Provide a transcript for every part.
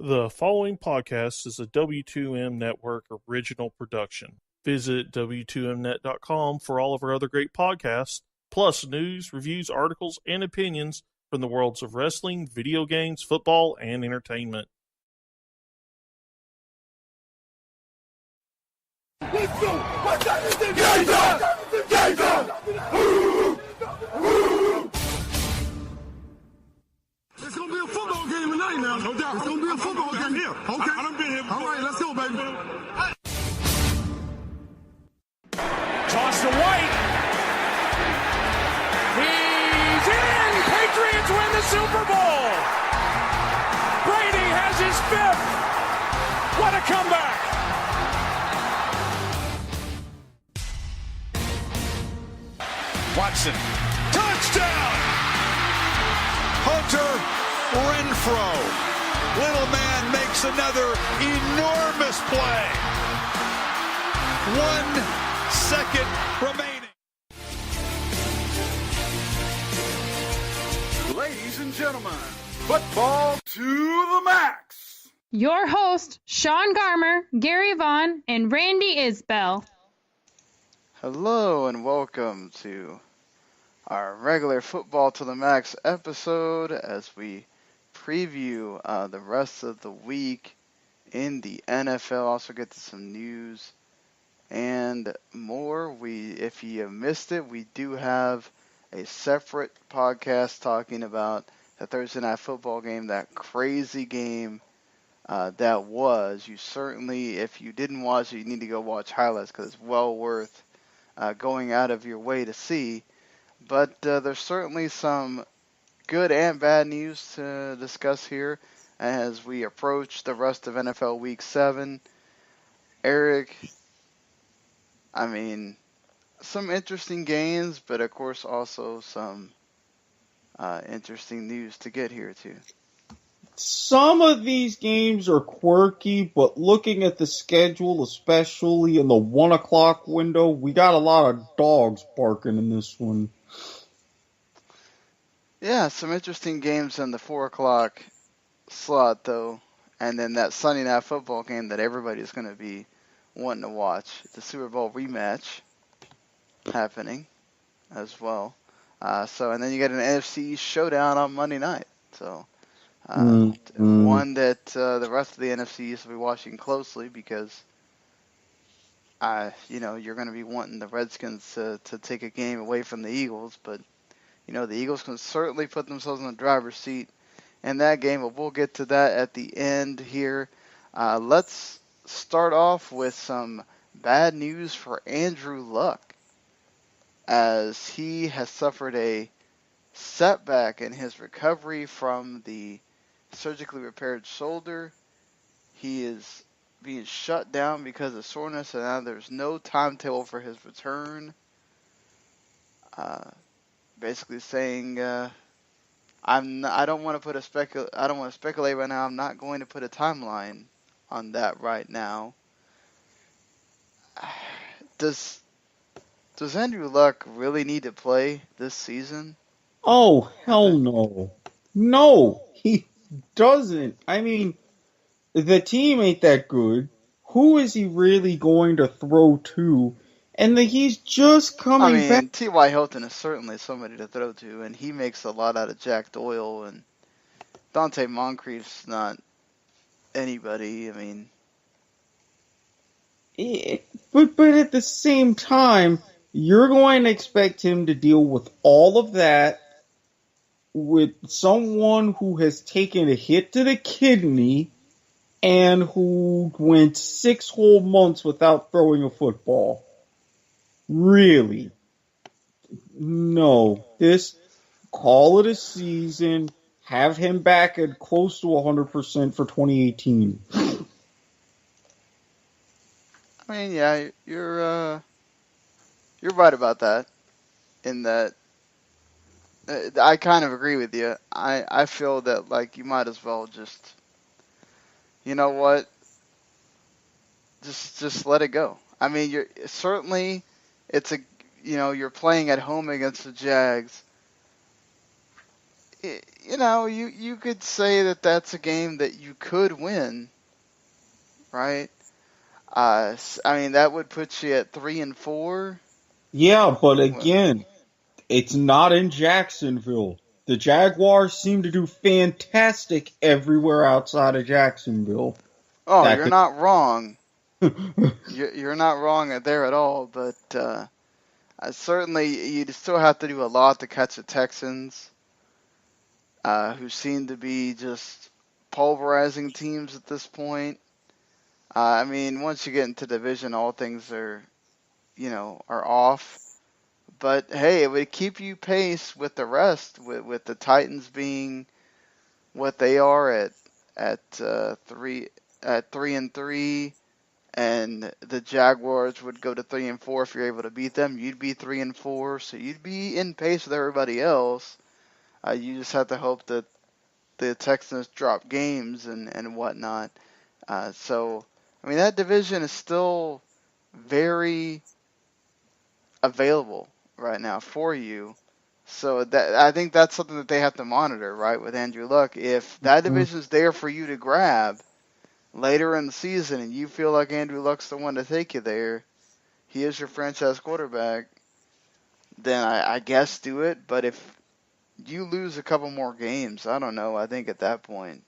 The following podcast is a W2M Network original production. Visit W2Mnet.com for all of our other great podcasts, plus news, reviews, articles, and opinions from the worlds of wrestling, video games, football, and entertainment. Let's go! What's that? It's gonna be a football game tonight now. No doubt. It's gonna be a football game here. Okay. I done been here before. All right, let's go, baby. Toss to White. He's in! Patriots win the Super Bowl! Brady has his fifth! What a comeback! Watson. Touchdown! Hunter Renfrow. Little man makes another enormous play. 1 second remaining. Ladies and gentlemen, football to the max. Your host, Sean Garmer, Gary Vaughn, and Randy Isbell. Hello and welcome to our regular Football to the Max episode as we preview the rest of the week in the NFL. Also get to some news and more. If you missed it, we do have a separate podcast talking about the Thursday Night Football game, that crazy game that was. You certainly, if you didn't watch it, you need to go watch highlights because it's well worth going out of your way to see. But there's certainly some good and bad news to discuss here as we approach the rest of NFL Week 7. Eric, I mean, some interesting games, but of course also some interesting news to get here too. Some of these games are quirky, but looking at the schedule, especially in the 1 o'clock window, we got a lot of dogs barking in this one. Yeah, some interesting games in the 4 o'clock slot, though. And then that Sunday Night Football game that everybody's going to be wanting to watch. The Super Bowl rematch happening as well. And then you get an NFC showdown on Monday night. So, one that the rest of the NFC will be watching closely because, you're going to be wanting the Redskins to take a game away from the Eagles, but the Eagles can certainly put themselves in the driver's seat in that game, but we'll get to that at the end here. Let's start off with some bad news for Andrew Luck, as he has suffered a setback in his recovery from the surgically repaired shoulder. He is being shut down because of soreness, and now there's no timetable for his return. Basically saying, I don't want to speculate right now. I'm not going to put a timeline on that right now. Does Andrew Luck really need to play this season? Oh, hell no. No, he doesn't. I mean, the team ain't that good. Who is he really going to throw to? And he's just coming back. T.Y. Hilton is certainly somebody to throw to, and he makes a lot out of Jack Doyle, and Dante Moncrief's not anybody. I mean, but at the same time, you're going to expect him to deal with all of that with someone who has taken a hit to the kidney and who went 6 whole months without throwing a football. Really? No. Call it a season. Have him back at close to 100% for 2018. I mean, yeah, you're right about that. In that, I kind of agree with you. I feel that you might as well just, you know what, just let it go. I mean, you're playing at home against the Jags. you could say that that's a game that you could win, right? I mean, that would put you at 3-4. Yeah, but Well, again, it's not in Jacksonville. The Jaguars seem to do fantastic everywhere outside of Jacksonville. oh, That you're not wrong. You're not wrong there at all. But certainly, you'd still have to do a lot to catch the Texans, who seem to be just pulverizing teams at this point. I mean, once you get into division, all things are off. But hey, it would keep you pace with the rest, with the Titans being what they are at 3-3, and the Jaguars would go to 3-4 if you're able to beat them. You'd be 3-4, so you'd be in pace with everybody else. You just have to hope that the Texans drop games and whatnot. So, I mean, that division is still very available right now for you. So that I think that's something that they have to monitor, right, with Andrew Luck. If that division's there for you to grab later in the season and you feel like Andrew Luck's the one to take you there, he is your franchise quarterback, then I guess do it. But if you lose a couple more games, I don't know. I think at that point,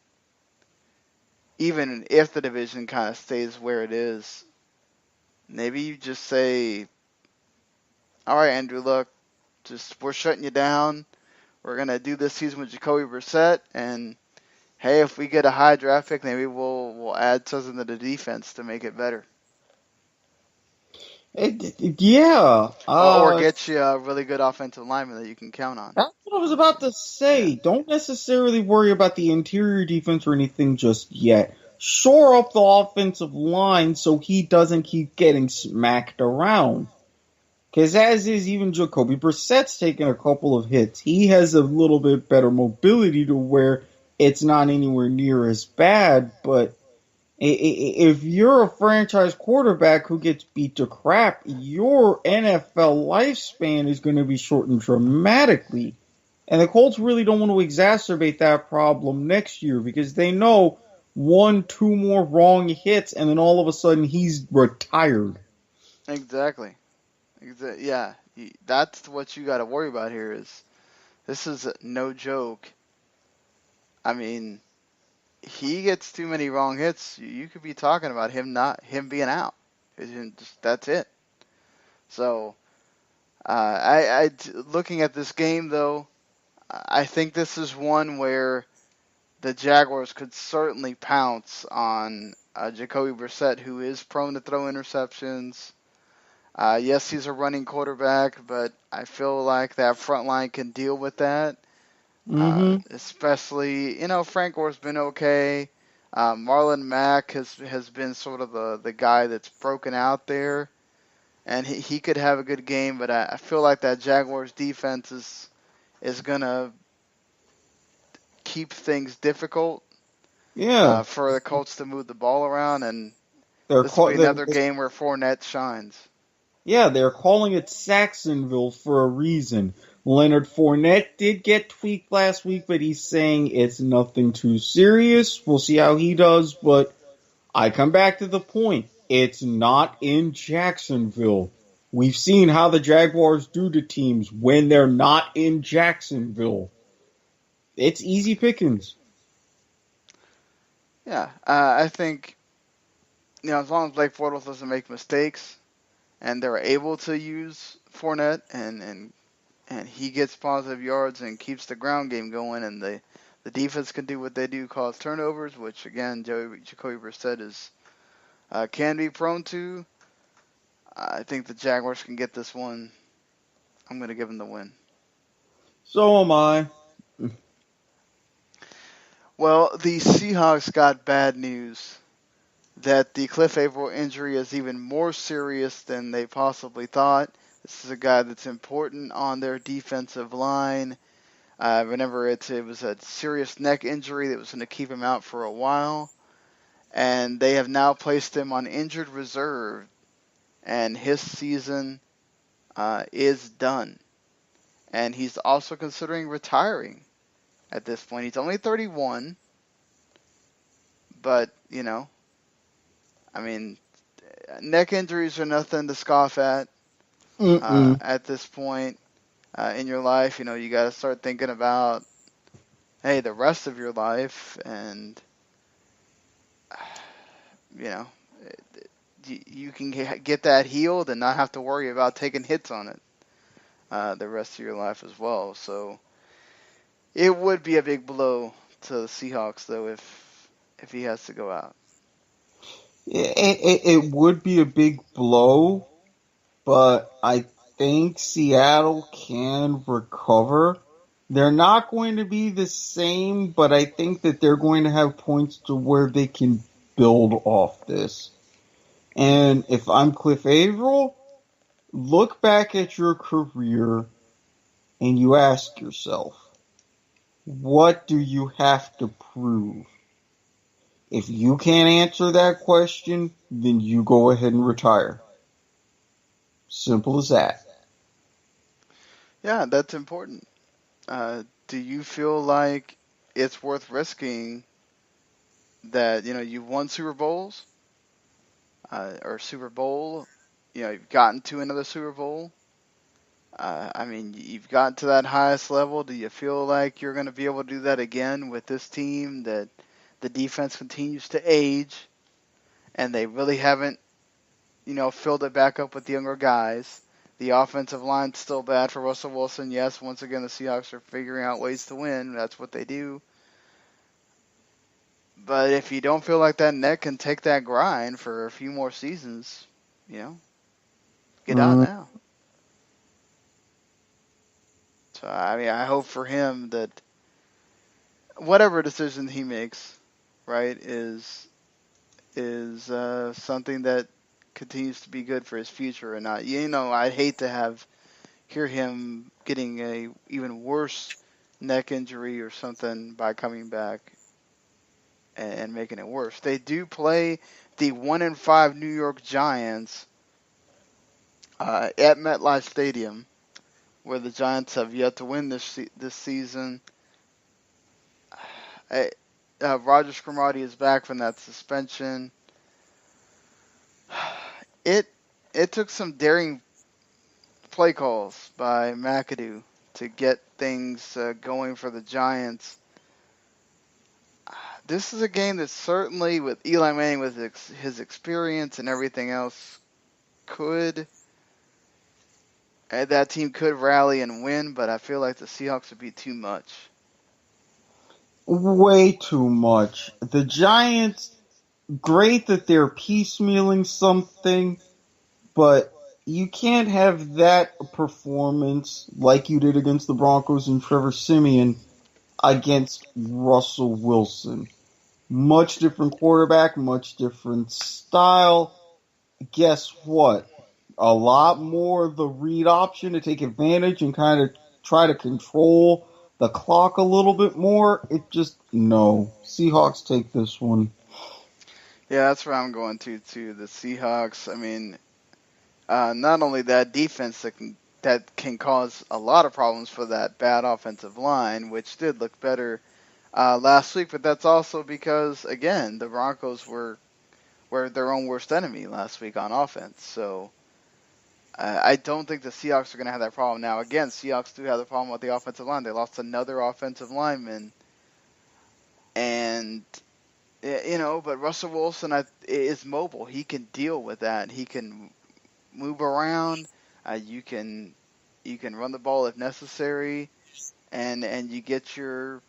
even if the division kind of stays where it is, maybe you just say, all right, Andrew Luck, we're shutting you down. We're going to do this season with Jacoby Brissett, and hey, if we get a high draft pick, maybe we'll add something to the defense to make it better. Yeah. Or get you a really good offensive lineman that you can count on. That's what I was about to say. Yeah. Don't necessarily worry about the interior defense or anything just yet. Shore up the offensive line so he doesn't keep getting smacked around. Because as is, even Jacoby Brissett's taken a couple of hits. He has a little bit better mobility to where it's not anywhere near as bad. But if you're a franchise quarterback who gets beat to crap, your NFL lifespan is going to be shortened dramatically. And the Colts really don't want to exacerbate that problem next year because they know 1-2 more wrong hits and then all of a sudden he's retired. Exactly. Yeah, that's what you got to worry about here. This is no joke. I mean, he gets too many wrong hits. You could be talking about him being out. That's it. So, looking at this game though, I think this is one where the Jaguars could certainly pounce on Jacoby Brissett, who is prone to throw interceptions. Yes, he's a running quarterback, but I feel like that front line can deal with that. Especially, Frank Gore's been okay. Marlon Mack has been sort of the guy that's broken out there, and he could have a good game. But I feel like that Jaguars defense is gonna keep things difficult. Yeah. For the Colts to move the ball around, and They're this will be another game where Fournette shines. Yeah, they're calling it Saxonville for a reason. Leonard Fournette did get tweaked last week, but he's saying it's nothing too serious. We'll see how he does, but I come back to the point. It's not in Jacksonville. We've seen how the Jaguars do to teams when they're not in Jacksonville. It's easy pickings. Yeah, I think, as long as Blake Bortles doesn't make mistakes, and they're able to use Fournette, and he gets positive yards and keeps the ground game going, and the defense can do what they do, cause turnovers, which again Jacoby Brissett can be prone to. I think the Jaguars can get this one. I'm going to give them the win. So am I. Well, the Seahawks got bad news that the Cliff Avril injury is even more serious than they possibly thought. This is a guy that's important on their defensive line. Remember, it was a serious neck injury that was going to keep him out for a while. And they have now placed him on injured reserve. And his season is done. And he's also considering retiring at this point. He's only 31, but, I mean, neck injuries are nothing to scoff at this point in your life. You got to start thinking about, hey, the rest of your life, and, you can get that healed and not have to worry about taking hits on it the rest of your life as well. So it would be a big blow to the Seahawks, though, if he has to go out. It would be a big blow, but I think Seattle can recover. They're not going to be the same, but I think that they're going to have points to where they can build off this. And if I'm Cliff Avril, look back at your career and you ask yourself, what do you have to prove? If you can't answer that question, then you go ahead and retire. Simple as that. Yeah, that's important. Do you feel like it's worth risking that, you've won Super Bowls or Super Bowl, you've gotten to another Super Bowl? I mean, you've gotten to that highest level. Do you feel like you're going to be able to do that again with this team, that the defense continues to age and they really haven't, filled it back up with younger guys? The offensive line's still bad for Russell Wilson. Yes, once again, the Seahawks are figuring out ways to win. That's what they do. But if you don't feel like that neck can take that grind for a few more seasons, get out now. So, I mean, I hope for him that whatever decision he makes, right, is something that continues to be good for his future and not. I'd hate to hear him getting a even worse neck injury or something by coming back and making it worse. They do play the 1-5 New York Giants at MetLife Stadium, where the Giants have yet to win this season. Roger Scamrotti is back from that suspension. It took some daring play calls by McAdoo to get things going for the Giants. This is a game that certainly, with Eli Manning, with his experience and everything else, that team could rally and win, but I feel like the Seahawks would be too much. Way too much. The Giants, great that they're piecemealing something, but you can't have that performance like you did against the Broncos and Trevor Siemian against Russell Wilson. Much different quarterback, much different style. Guess what? A lot more of the read option to take advantage and kind of try to control the clock a little bit more. No. Seahawks take this one. Yeah, that's where I'm going to the Seahawks. I mean, not only that defense that can cause a lot of problems for that bad offensive line, which did look better last week, but that's also because, again, the Broncos were their own worst enemy last week on offense. So I don't think the Seahawks are going to have that problem. Now, again, Seahawks do have the problem with the offensive line. They lost another offensive lineman. And, but Russell Wilson is mobile. He can deal with that. He can move around. You can run the ball if necessary, and you get your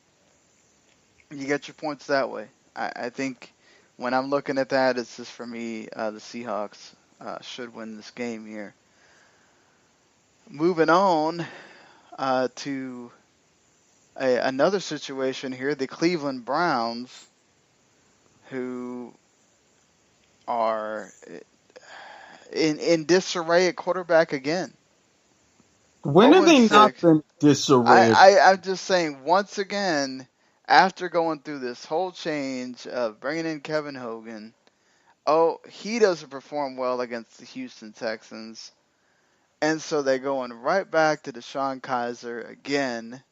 points that way. I think when I'm looking at that, it's just, for me, the Seahawks should win this game here. Moving on to another situation here, the Cleveland Browns, who are in disarray at quarterback again. When have they not been disarray? I'm just saying, once again, after going through this whole change of bringing in Kevin Hogan, he doesn't perform well against the Houston Texans. And so they're going right back to Deshaun Kaiser again.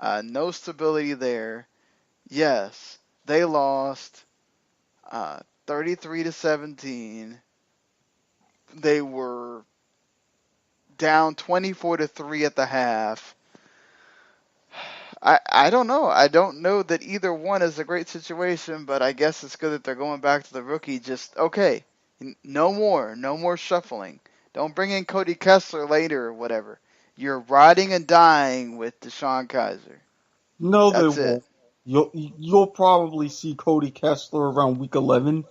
No stability there. Yes, they lost 33-17. They were down 24-3 at the half. I don't know. I don't know that either one is a great situation, but I guess it's good that they're going back to the rookie. Just okay, no more shuffling. Don't bring in Cody Kessler later or whatever. You're riding and dying with Deshaun Kaiser. No, they That's it. won't. You'll probably see Cody Kessler around week 11,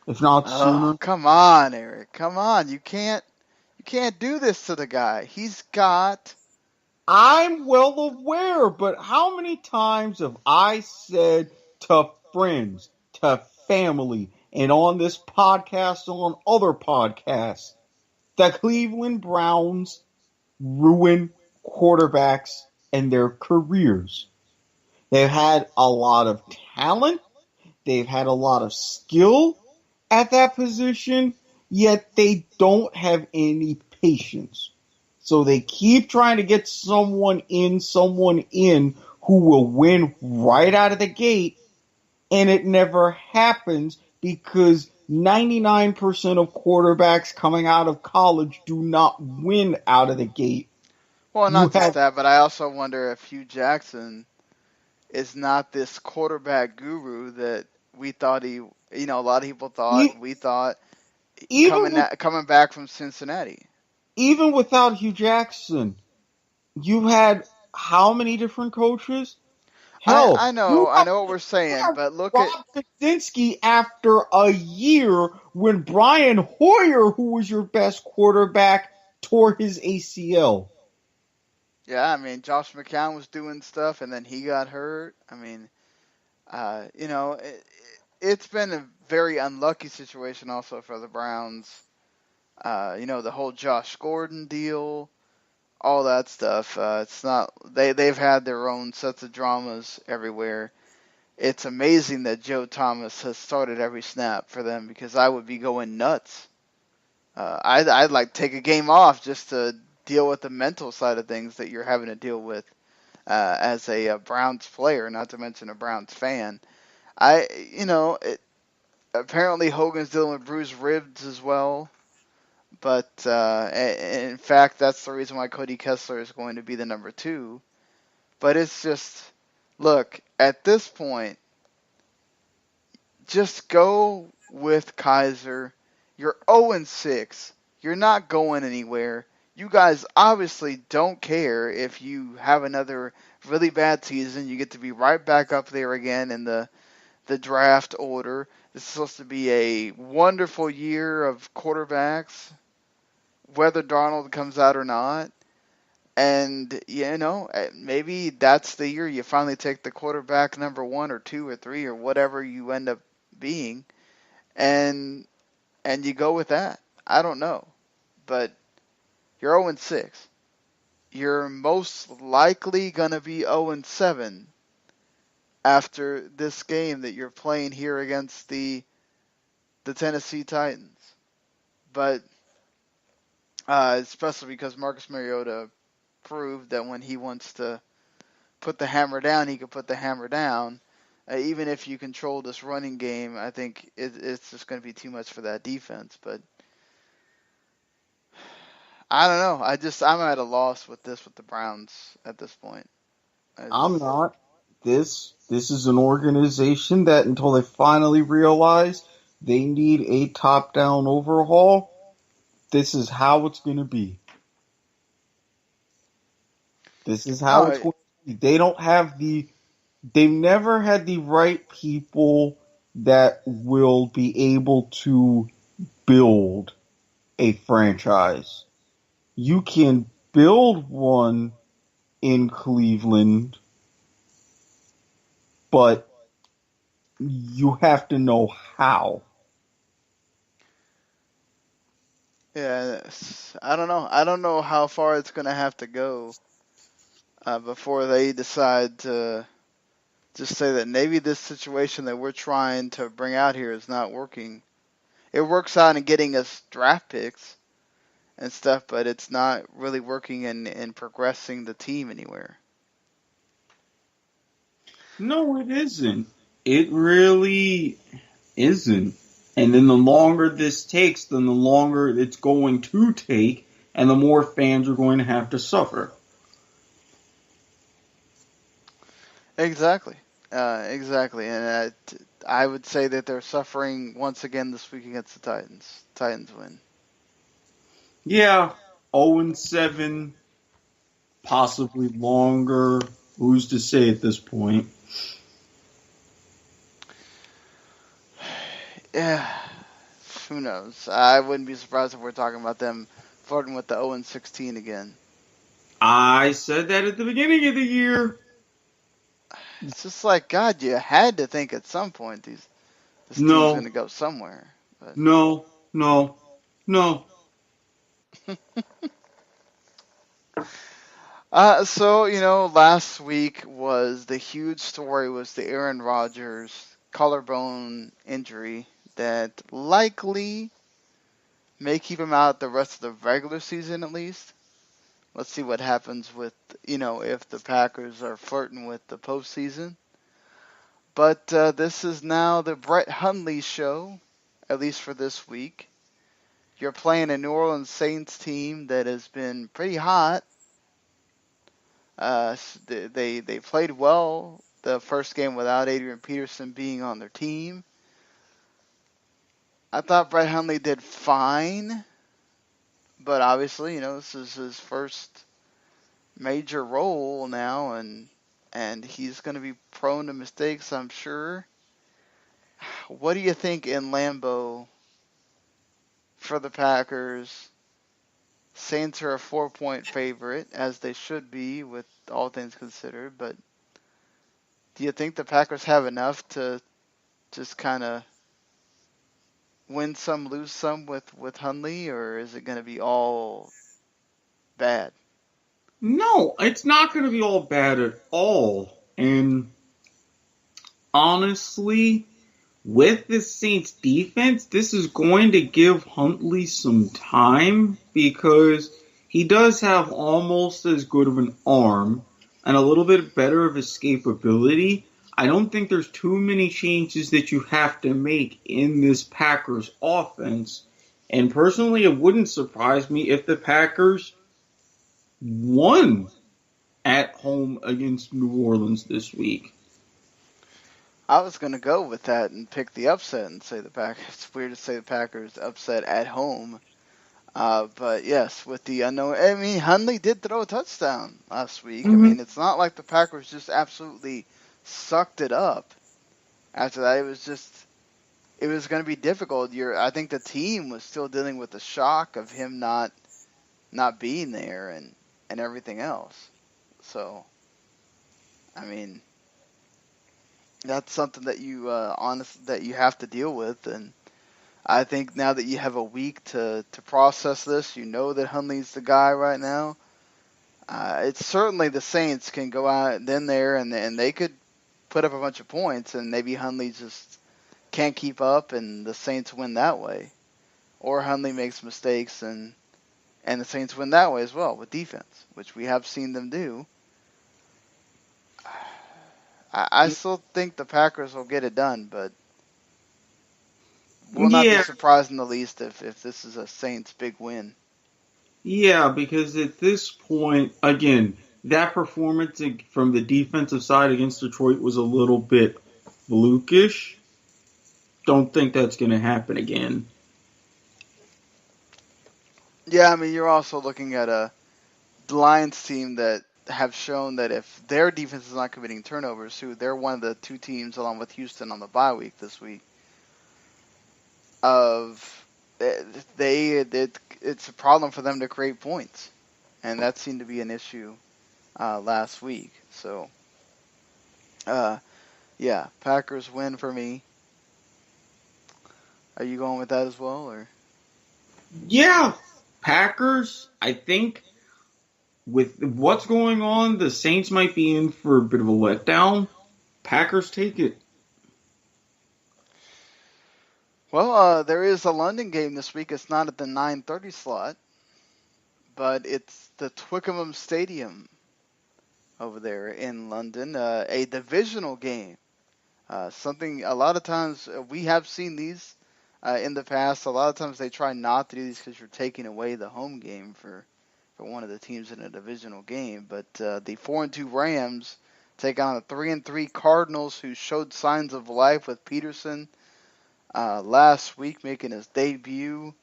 if not Oh, sooner. come on, Eric. Come on. You can't do this to the guy. He's got. I'm well aware, but how many times have I said to friends, to family, and on this podcast and on other podcasts, the Cleveland Browns ruin quarterbacks and their careers? They've had a lot of talent. They've had a lot of skill at that position, yet they don't have any patience. So they keep trying to get someone in who will win right out of the gate, and it never happens because 99% of quarterbacks coming out of college do not win out of the gate. Well, You not just have that, but I also wonder if Hugh Jackson is not this quarterback guru that we thought he. A lot of people thought. We thought even with, coming back from Cincinnati. even without Hugh Jackson, you had how many different coaches? Hell, I know what we're saying, but look at. Rob Kaczynski after a year when Brian Hoyer, who was your best quarterback, tore his ACL. Yeah, I mean, Josh McCown was doing stuff, and then he got hurt. I mean, it's been a very unlucky situation also for the Browns. The whole Josh Gordon deal, all that stuff. It's not they've had their own sets of dramas everywhere. It's amazing that Joe Thomas has started every snap for them because I would be going nuts. I'd like take a game off just to deal with the mental side of things that you're having to deal with as a Browns player, not to mention a Browns fan. Apparently Hogan's dealing with bruised ribs as well. But in fact, that's the reason why Cody Kessler is going to be the number 2. But it's just, look, at this point, just go with Kaiser. You're 0-6. You're not going anywhere. You guys obviously don't care if you have another really bad season. You get to be right back up there again in the draft order. This is supposed to be a wonderful year of quarterbacks, whether Darnold comes out or not. And, maybe that's the year you finally take the quarterback number 1 or 2 or 3 or whatever you end up being, and you go with that. I don't know. But you're 0-6. You're most likely going to be 0-7 after this game that you're playing here against the Tennessee Titans. But especially because Marcus Mariota proved that when he wants to put the hammer down, he can put the hammer down. Even if you control this running game, I think it's just going to be too much for that defense. But I don't know. I'm at a loss with the Browns at this point. I'm not. This is an organization that until they finally realize they need a top-down overhaul, this is how it's going to be. This is how it's going to be. They've never had the right people that will be able to build a franchise. You can build one in Cleveland, but you have to know how. Yeah, I don't know. I don't know how far it's going to have to go before they decide to just say that maybe this situation that we're trying to bring out here is not working. It works out in getting us draft picks and stuff, but it's not really working in progressing the team anywhere. No, it isn't. It really isn't. And then the longer this takes, then the longer it's going to take, and the more fans are going to have to suffer. Exactly. Exactly. And I would say that they're suffering once again this week against the Titans. Titans win. Yeah, 0-7, possibly longer. Who's to say at this point? Yeah. Who knows? I wouldn't be surprised if we're talking about them flirting with the 0-16 again. I said that at the beginning of the year. It's just like, God, you had to think at some point this team's going to go somewhere. But No. So, last week was the huge story was the Aaron Rodgers collarbone injury that likely may keep him out the rest of the regular season at least. Let's see what happens with, if the Packers are flirting with the postseason. But this is now the Brett Hundley show, at least for this week. You're playing a New Orleans Saints team that has been pretty hot. They played well the first game without Adrian Peterson being on their team. I thought Brett Hundley did fine, but obviously, this is his first major role now, and he's going to be prone to mistakes, I'm sure. What do you think in Lambeau for the Packers? Saints are a 4-point favorite, as they should be with all things considered, but do you think the Packers have enough to just kind of win some, lose some with Hundley, or is it going to be all bad? No, it's not going to be all bad at all. And honestly, with the Saints defense, this is going to give Huntley some time because he does have almost as good of an arm and a little bit better of escapability. I don't think there's too many changes that you have to make in this Packers offense. And personally, it wouldn't surprise me if the Packers won at home against New Orleans this week. I was going to go with that and pick the upset and say the Packers. It's weird to say the Packers upset at home. But yes, with the unknown. I mean, Hundley did throw a touchdown last week. Mm-hmm. I mean, it's not like the Packers just absolutely sucked it up. After that, it was going to be difficult. I think the team was still dealing with the shock of him not being there and everything else. So, I mean, that's something that you that you have to deal with, and I think now that you have a week to process this, you know that Hundley's the guy right now. It's certainly the Saints can go out then there and they could put up a bunch of points, and maybe Hundley just can't keep up, and the Saints win that way, or Hundley makes mistakes and the Saints win that way as well with defense, which we have seen them do. I still think the Packers will get it done, but will not be surprised in the least if this is a Saints big win. Yeah, because at this point, again, that performance from the defensive side against Detroit was a little bit flukish. Don't think that's going to happen again. Yeah, I mean, you're also looking at a Lions team that have shown that if their defense is not committing turnovers, they're one of the two teams, along with Houston on the bye week this week, it's a problem for them to create points, and that seemed to be an issue last week. So, yeah, Packers win for me. Are you going with that as well, or? Yeah, Packers. I think with what's going on, the Saints might be in for a bit of a letdown. Packers take it. Well, there is a London game this week. It's not at the 9:30 slot, but it's the Twickenham Stadium. over there in London, a divisional game. Something a lot of times we have seen these in the past. A lot of times they try not to do these because you're taking away the home game for one of the teams in a divisional game. But the 4-2 Rams take on the 3-3 Cardinals, who showed signs of life with Peterson last week making his debut.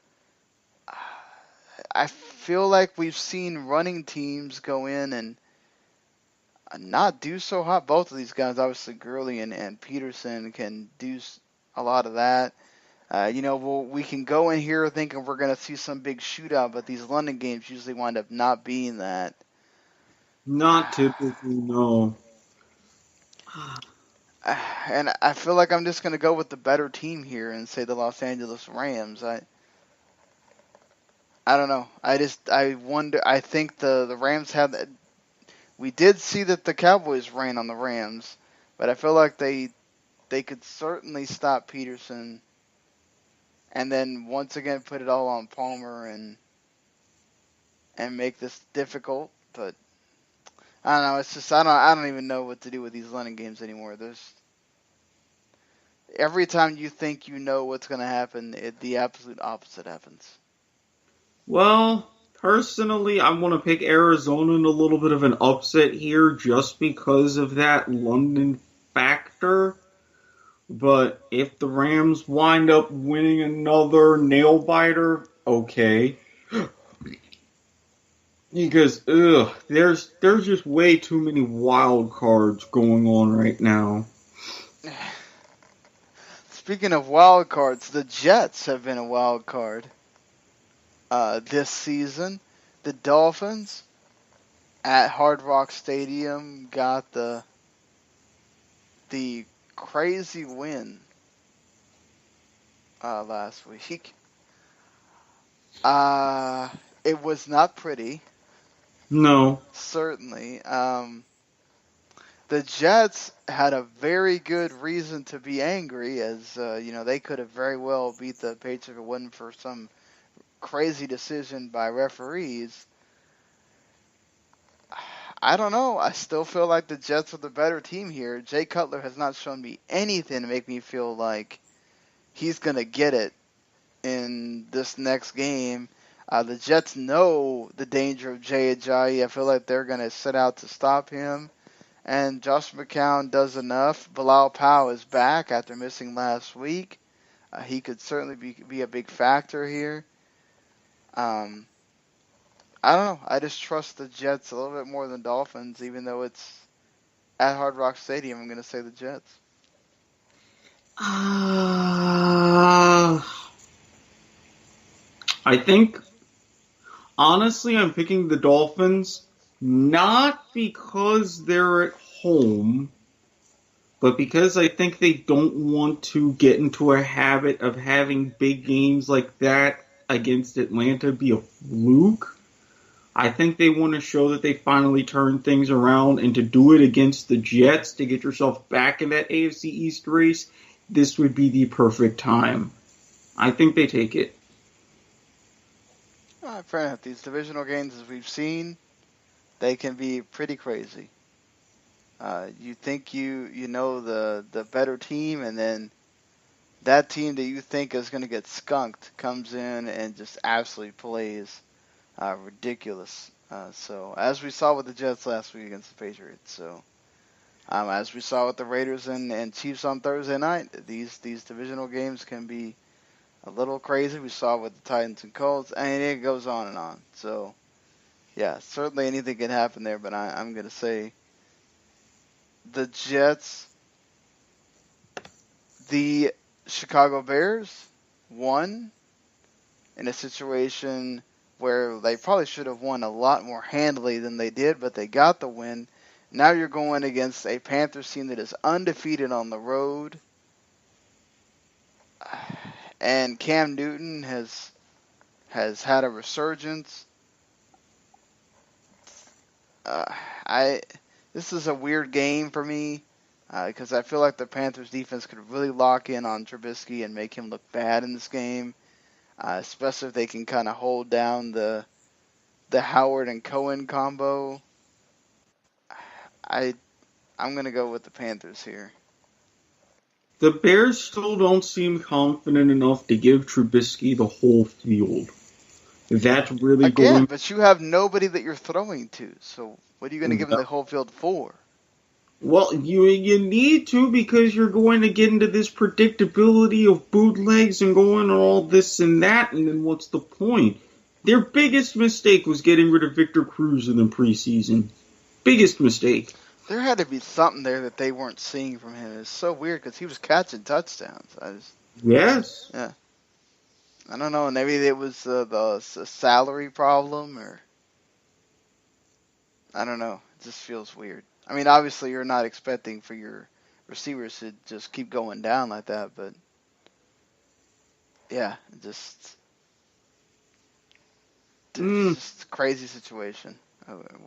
I feel like we've seen running teams go in and not do so hot. Both of these guys, obviously Gurley and Peterson, can do a lot of that. We can go in here thinking we're going to see some big shootout, but these London games usually wind up not being that. Not typically, no. And I feel like I'm just going to go with the better team here and say the Los Angeles Rams. I don't know. I wonder. I think the Rams have. We did see that the Cowboys ran on the Rams, but I feel like they could certainly stop Peterson, and then once again put it all on Palmer and make this difficult. But I don't know. It's just I don't even know what to do with these London games anymore. There's every time you think you know what's going to happen, the absolute opposite happens. Well, personally, I want to pick Arizona in a little bit of an upset here just because of that London factor. But if the Rams wind up winning another nail biter, okay. Because there's just way too many wild cards going on right now. Speaking of wild cards, the Jets have been a wild card this season. The Dolphins at Hard Rock Stadium got the crazy win last week. It was not pretty. No. Certainly. The Jets had a very good reason to be angry, as they could have very well beat the Patriots if it wasn't for some crazy decision by referees. I don't know. I still feel like the Jets are the better team here. Jay Cutler has not shown me anything to make me feel like he's going to get it in this next game. The Jets know the danger of Jay Ajayi. I feel like they're going to set out to stop him. And Josh McCown does enough. Bilal Powell is back after missing last week. He could certainly be a big factor here. I don't know. I just trust the Jets a little bit more than Dolphins, even though it's at Hard Rock Stadium. I'm going to say the Jets. I think, honestly, I'm picking the Dolphins, not because they're at home, but because I think they don't want to get into a habit of having big games like that against Atlanta be a fluke. I think they want to show that they finally turned things around, and to do it against the Jets to get yourself back in that AFC East race, this would be the perfect time. I think they take it. Fair enough. These divisional games, as we've seen, they can be pretty crazy. You think you know the better team, and then that team that you think is going to get skunked comes in and just absolutely plays ridiculous. So as we saw with the Jets last week against the Patriots. So as we saw with the Raiders and Chiefs on Thursday night, these divisional games can be a little crazy. We saw it with the Titans and Colts, and it goes on and on. So yeah, certainly anything can happen there, but I'm going to say the Jets. The Chicago Bears won in a situation where they probably should have won a lot more handily than they did, but they got the win. Now you're going against a Panthers team that is undefeated on the road. And Cam Newton has had a resurgence. This is a weird game for me because I feel like the Panthers defense could really lock in on Trubisky and make him look bad in this game, especially if they can kind of hold down the Howard and Cohen combo. I'm gonna go with the Panthers here. The Bears still don't seem confident enough to give Trubisky the whole field. That's really Again, going. but you have nobody that you're throwing to. So what are you gonna give him the whole field for? Well, you need to because you're going to get into this predictability of bootlegs and going on all this and that, and then what's the point? Their biggest mistake was getting rid of Victor Cruz in the preseason. Biggest mistake. There had to be something there that they weren't seeing from him. It's so weird because he was catching touchdowns. Yes. Yeah. I don't know. Maybe it was the salary problem, or I don't know. It just feels weird. I mean, obviously you're not expecting for your receivers to just keep going down like that, but yeah, just a crazy situation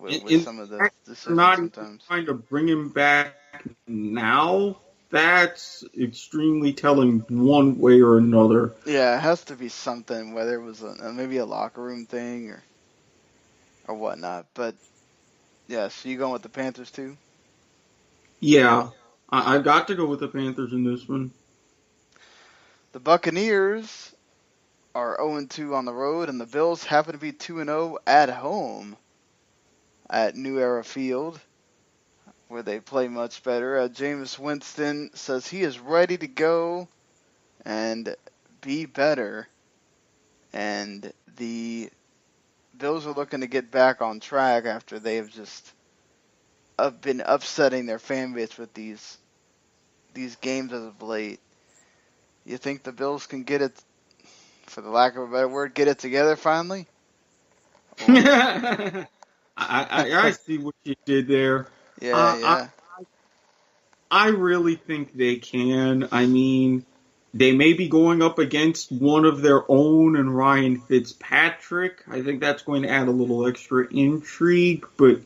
with some of the decisions not sometimes. Trying to bring him back now. That's extremely telling one way or another. Yeah, it has to be something, whether it was maybe a locker room thing or whatnot. But yeah, so you going with the Panthers too? Yeah, I got to go with the Panthers in this one. The Buccaneers are 0-2 on the road, and the Bills happen to be 2-0 at home at New Era Field, where they play much better. Jameis Winston says he is ready to go and be better, and the Bills are looking to get back on track after they have just been upsetting their fan base with these games as of late. You think the Bills can get it, for the lack of a better word, get it together finally? I see what you did there. Yeah. I really think they can. I mean, they may be going up against one of their own and Ryan Fitzpatrick. I think that's going to add a little extra intrigue, but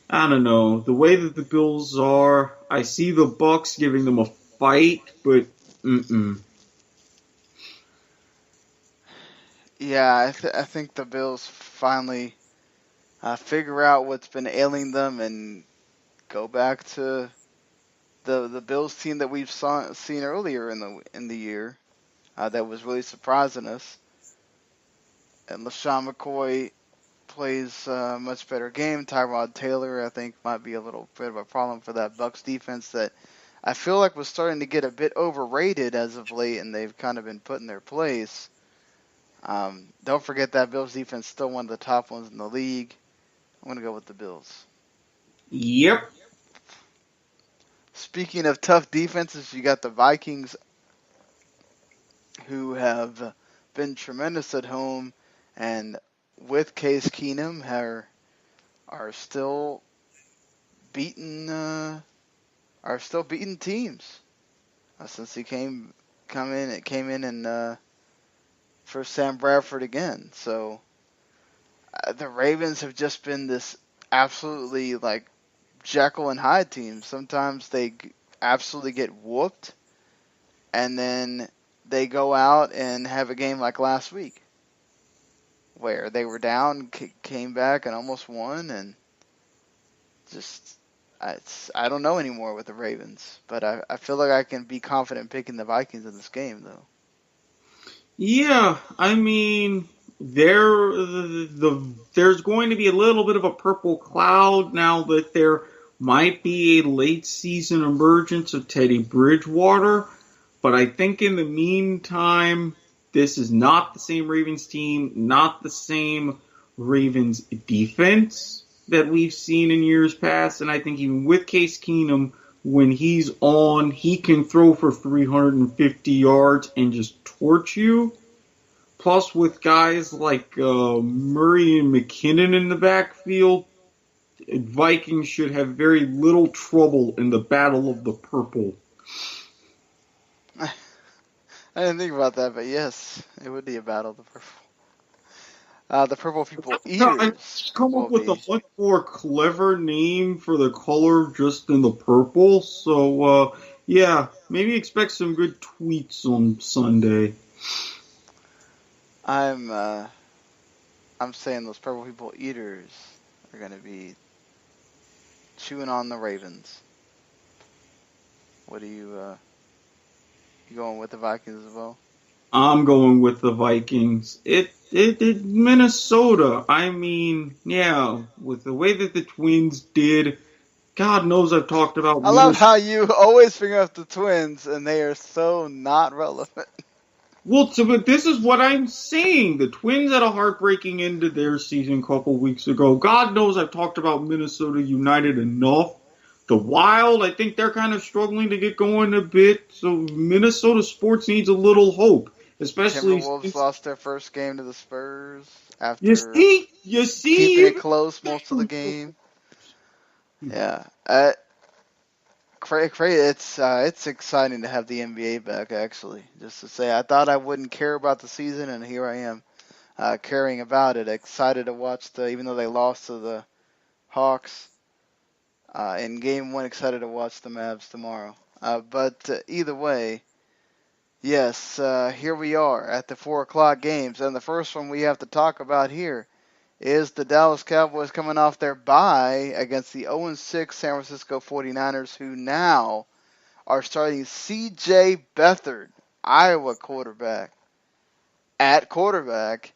I don't know. The way that the Bills are, I see the Bucks giving them a fight, but Yeah, I think the Bills finally figure out what's been ailing them and go back to the Bills team that we've seen earlier in the year that was really surprising us. And LaShawn McCoy plays a much better game. Tyrod Taylor, I think, might be a little bit of a problem for that Bucs defense that I feel like was starting to get a bit overrated as of late, and they've kind of been put in their place. Don't forget that Bills defense is still one of the top ones in the league. I'm going to go with the Bills. Yep. Speaking of tough defenses, you got the Vikings, who have been tremendous at home, and with Case Keenum are still beating teams since he came in and for Sam Bradford again. So the Ravens have just been this absolutely like Jekyll and Hyde team. Sometimes they absolutely get whooped, and then they go out and have a game like last week, where they were down, came back and almost won, and just I don't know anymore with the Ravens. But I feel like I can be confident picking the Vikings in this game, though. Yeah, I mean, there's going to be a little bit of a purple cloud now that there might be a late season emergence of Teddy Bridgewater, but I think in the meantime, this is not the same Ravens team, not the same Ravens defense that we've seen in years past, and I think even with Case Keenum, when he's on, he can throw for 350 yards and just torch you. Plus, with guys like Murray and McKinnon in the backfield, Vikings should have very little trouble in the battle of the purple. I didn't think about that, but yes, it would be a battle of the purple. The Purple People Eaters. Come up with a much more clever name for the color just in the purple. So, yeah, maybe expect some good tweets on Sunday. I'm saying those Purple People Eaters are going to be chewing on the Ravens. What are you going with the Vikings as well? I'm going with the Vikings. It Minnesota. I mean, yeah, with the way that the Twins did, God knows I've talked about I love how Minnesota. you always bring up the Twins, and they are so not relevant. Well, but this is what I'm saying. The Twins had a heartbreaking end to their season a couple weeks ago. God knows I've talked about Minnesota United enough. The Wild, I think they're kind of struggling to get going a bit. So Minnesota sports needs a little hope, especially Timberwolves since lost their first game to the Spurs you after see, keeping it close most of the game. Yeah. It's exciting to have the NBA back, actually. Just to say, I thought I wouldn't care about the season, and here I am, caring about it. Excited to watch even though they lost to the Hawks in Game 1, excited to watch the Mavs tomorrow. But either way, yes, here we are at the 4 o'clock games, and the first one we have to talk about here is the Dallas Cowboys coming off their bye against the 0-6 San Francisco 49ers, who now are starting C.J. Beathard, Iowa quarterback, at quarterback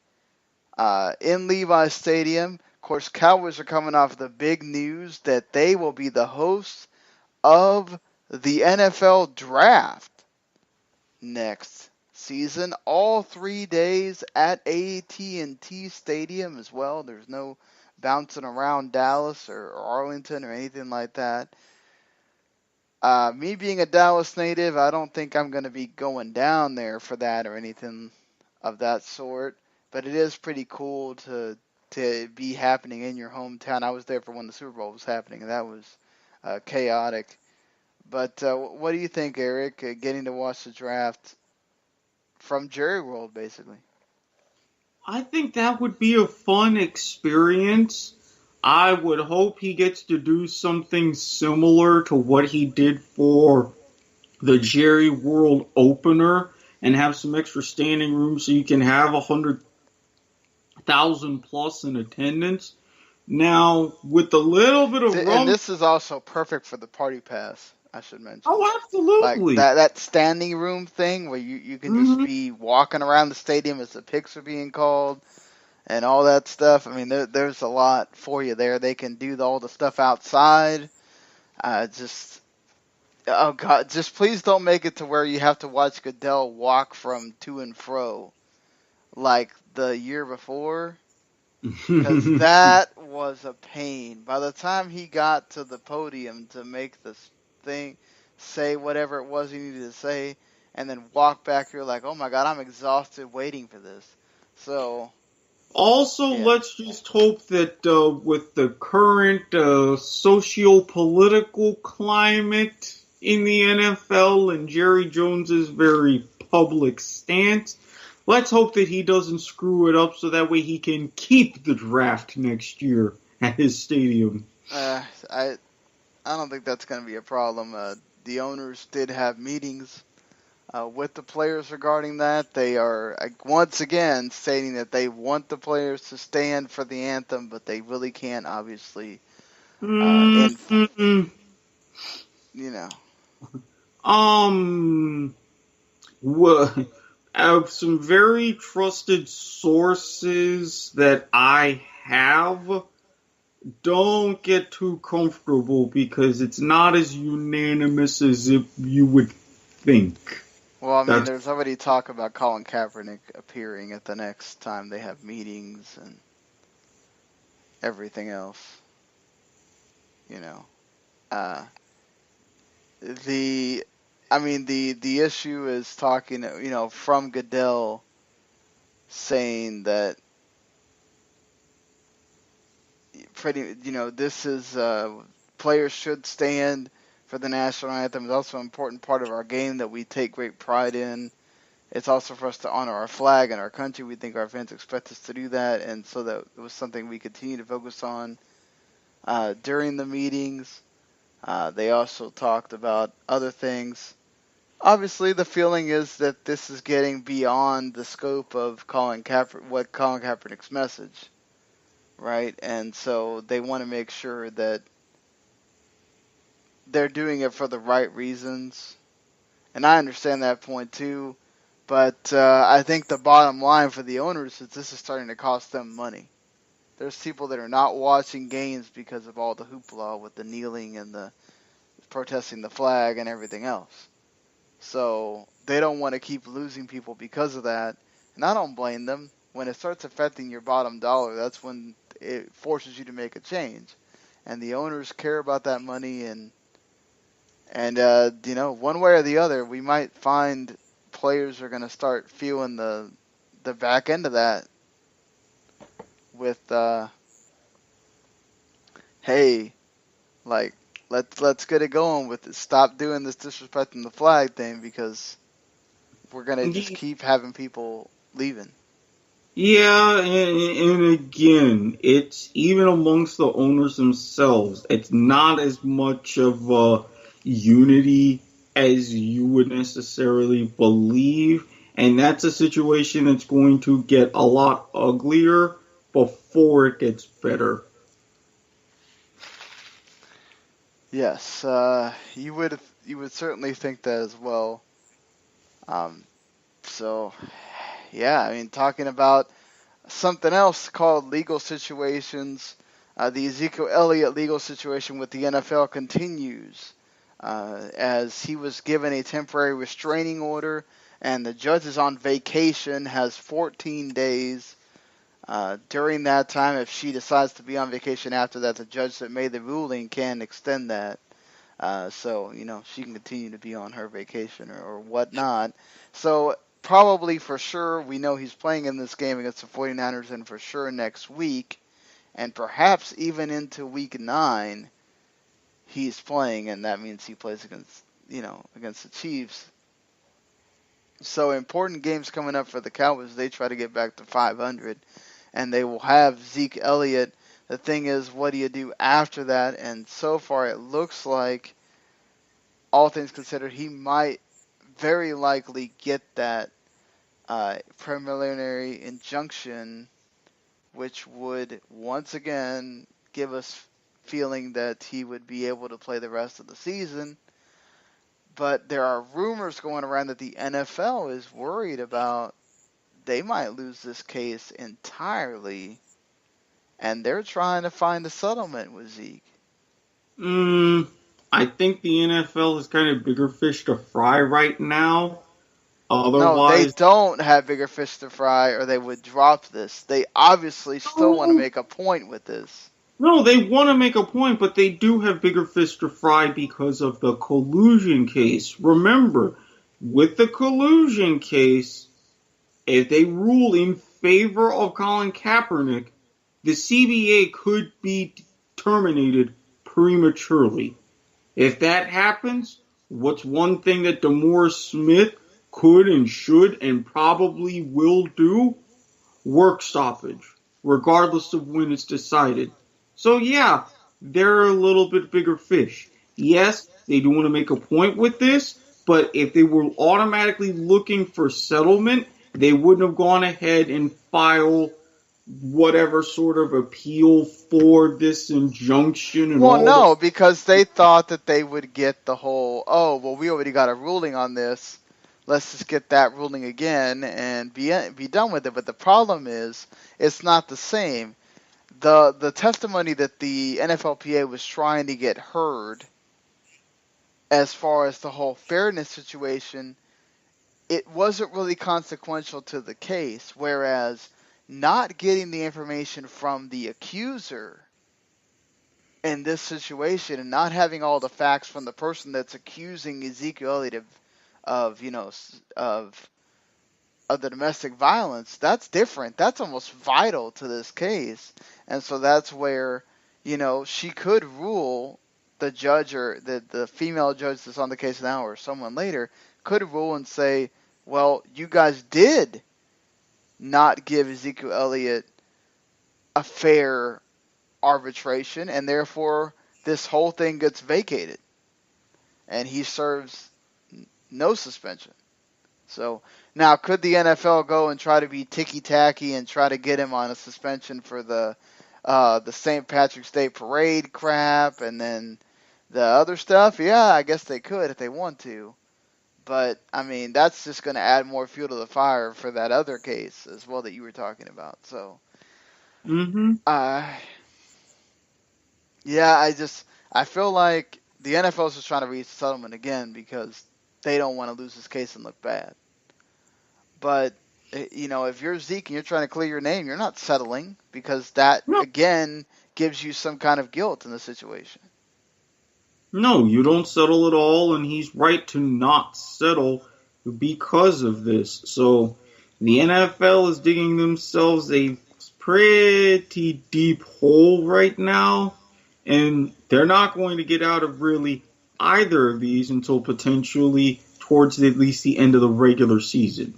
in Levi's Stadium. Of course, Cowboys are coming off the big news that they will be the hosts of the NFL Draft next season. All 3 days at AT&T Stadium as well. There's no bouncing around Dallas or Arlington or anything like that. Me being a Dallas native, I don't think I'm going to be going down there for that or anything of that sort. But it is pretty cool to be happening in your hometown. I was there for when the Super Bowl was happening, and that was chaotic. But what do you think, Eric, getting to watch the draft from Jerry World, basically? I think that would be a fun experience. I would hope he gets to do something similar to what he did for the Jerry World opener and have some extra standing room so you can have 100,000 plus in attendance. Now, with a little bit of And this is also perfect for the party pass, I should mention. Oh, Like absolutely. that standing room thing where you can just be walking around the stadium as the picks are being called and all that stuff. I mean, there's a lot for you there. They can do all the stuff outside. Oh God, just please don't make it to where you have to watch Goodell walk from to and fro like the year before. Because that was a pain. By the time he got to the podium to make this thing, say whatever it was he needed to say, and then walk back, you're like, oh my God, I'm exhausted waiting for this. So. Also, Yeah. let's just hope that with the current socio-political climate in the NFL and Jerry Jones's very public stance, let's hope that he doesn't screw it up so that way he can keep the draft next year at his stadium. I don't think that's going to be a problem. The owners did have meetings with the players regarding that. They are once again stating that they want the players to stand for the anthem, but they really can't, obviously. Some very trusted sources that I have, don't get too comfortable because it's not as unanimous as if you would think. Well, I mean, there's already talk about Colin Kaepernick appearing at the next time they have meetings and everything else. The issue is talking, from Goodell saying that this is players should stand for the national anthem. It's also an important part of our game that we take great pride in. It's also for us to honor our flag and our country. We think our fans expect us to do that, and so that it was something we continue to focus on during the meetings. They also talked about other things. Obviously, the feeling is that this is getting beyond the scope of Colin Kaepernick's message, right? And so they want to make sure that they're doing it for the right reasons. And I understand that point too. But I think the bottom line for the owners is this is starting to cost them money. There's people that are not watching games because of all the hoopla with the kneeling and the protesting the flag and everything else. So they don't want to keep losing people because of that. And I don't blame them. When it starts affecting your bottom dollar, that's when it forces you to make a change. And the owners care about that money, and one way or the other, we might find players are going to start feeling the back end of that with hey, like let's get it going with it. Stop doing this disrespecting the flag thing, because we're going to just keep having people leaving. Yeah, and again, it's even amongst the owners themselves, it's not as much of a unity as you would necessarily believe, and that's a situation that's going to get a lot uglier before it gets better. Yes, you would certainly think that as well. So, yeah, I mean, talking about something else called legal situations, the Ezekiel Elliot legal situation with the NFL continues, as he was given a temporary restraining order, and the judge is on vacation, has 14 days. During that time, if she decides to be on vacation after that, the judge that made the ruling can extend that. So, she can continue to be on her vacation or whatnot. So, probably for sure, we know he's playing in this game against the 49ers, and for sure next week, and perhaps even into week 9, he's playing, and that means he plays against the Chiefs. So, important games coming up for the Cowboys. They try to get back to 500, and they will have Zeke Elliott. The thing is, what do you do after that? And so far, it looks like, all things considered, he might very likely get that preliminary injunction, which would once again give us feeling that he would be able to play the rest of the season. But there are rumors going around that the NFL is worried about they might lose this case entirely, and they're trying to find a settlement with Zeke. I think the NFL has kind of bigger fish to fry right now. No, they don't have bigger fish to fry, or they would drop this. They obviously still want to make a point with this. No, they want to make a point, but they do have bigger fish to fry because of the collusion case. Remember, with the collusion case, if they rule in favor of Colin Kaepernick, the CBA could be terminated prematurely. If that happens, what's one thing that DeMaurice Smith could and should and probably will do? Work stoppage, regardless of when it's decided. So yeah, they're a little bit bigger fish. Yes, they do want to make a point with this, but if they were automatically looking for settlement, they wouldn't have gone ahead and filed whatever sort of appeal for this injunction. Because they thought that they would get the whole, we already got a ruling on this, let's just get that ruling again and be done with it. But the problem is, it's not the same. The testimony that the NFLPA was trying to get heard, as far as the whole fairness situation, it wasn't really consequential to the case, whereas not getting the information from the accuser in this situation and not having all the facts from the person that's accusing Ezekiel Elliott of the domestic violence, that's different. That's almost vital to this case. And so that's where, she could rule, the judge or the female judge that's on the case now or someone later could rule and say, well, you guys did not give Ezekiel Elliott a fair arbitration, and therefore this whole thing gets vacated, and he serves no suspension. So now, could the NFL go and try to be ticky-tacky and try to get him on a suspension for the St. Patrick's Day parade crap, and then The other stuff, yeah, I guess they could if they want to. But, I mean, that's just going to add more fuel to the fire for that other case as well that you were talking about. So, yeah, I feel like the NFL is just trying to reach a settlement again because they don't want to lose this case and look bad. But, if you're Zeke and you're trying to clear your name, you're not settling because that, again, gives you some kind of guilt in the situation. No, you don't settle at all, and he's right to not settle because of this. So the NFL is digging themselves a pretty deep hole right now, and they're not going to get out of really either of these until potentially towards at least the end of the regular season.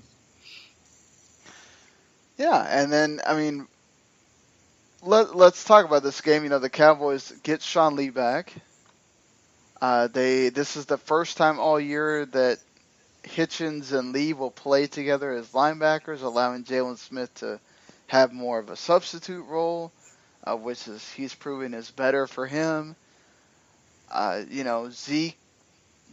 Yeah, and then, I mean, let's talk about this game. The Cowboys get Sean Lee back. This is the first time all year that Hitchens and Lee will play together as linebackers, allowing Jalen Smith to have more of a substitute role, which he's proven is better for him. Zeke,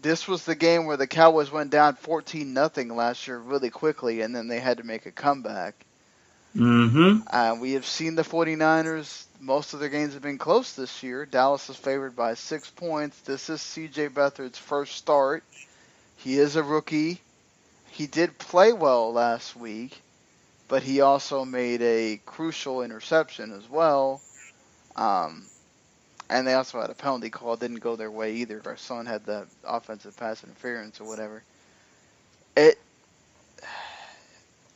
this was the game where the Cowboys went down 14-0 last year really quickly, and then they had to make a comeback. We have seen the 49ers. Most of their games have been close this year. Dallas is favored by 6 points. This is C.J. Beathard's first start. He is a rookie. He did play well last week, but he also made a crucial interception as well. And they also had a penalty call. Didn't go their way either. Our son had the offensive pass interference or whatever.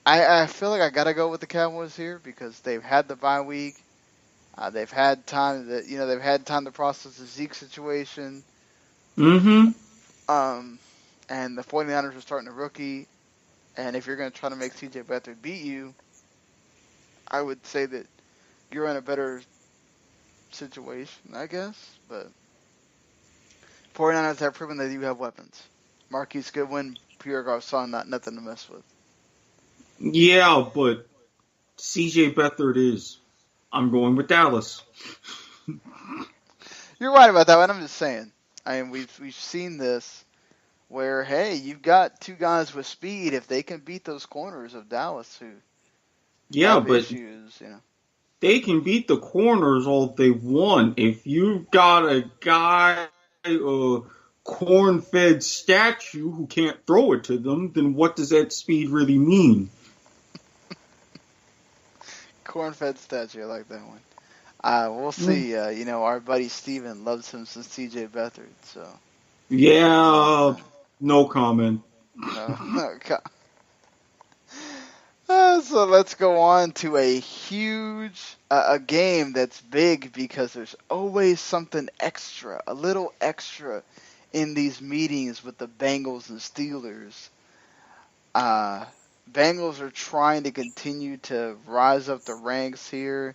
I feel like I gotta go with the Cowboys here because they've had the bye week. They've had time to process the Zeke situation. And the 49ers are starting a rookie. And if you're going to try to make C.J. Beathard beat you, I would say that you're in a better situation, I guess. But 49ers have proven that you have weapons. Marquise Goodwin, Pierre Garçon, nothing to mess with. Yeah, but C.J. Beathard is. I'm going with Dallas. You're right about that one. I'm just saying. I mean, we've seen this where, hey, you've got two guys with speed. If they can beat those corners of Dallas who have issues, they can beat the corners all they want. If you've got a guy, a corn-fed statue who can't throw it to them, then what does that speed really mean? Corn-fed statue, I like that one. We'll see. Our buddy Steven loves him some C.J. Beathard, so. Yeah, no comment. No comment. So let's go on to a huge a game that's big because there's always something extra, a little extra in these meetings with the Bengals and Steelers. Bengals are trying to continue to rise up the ranks here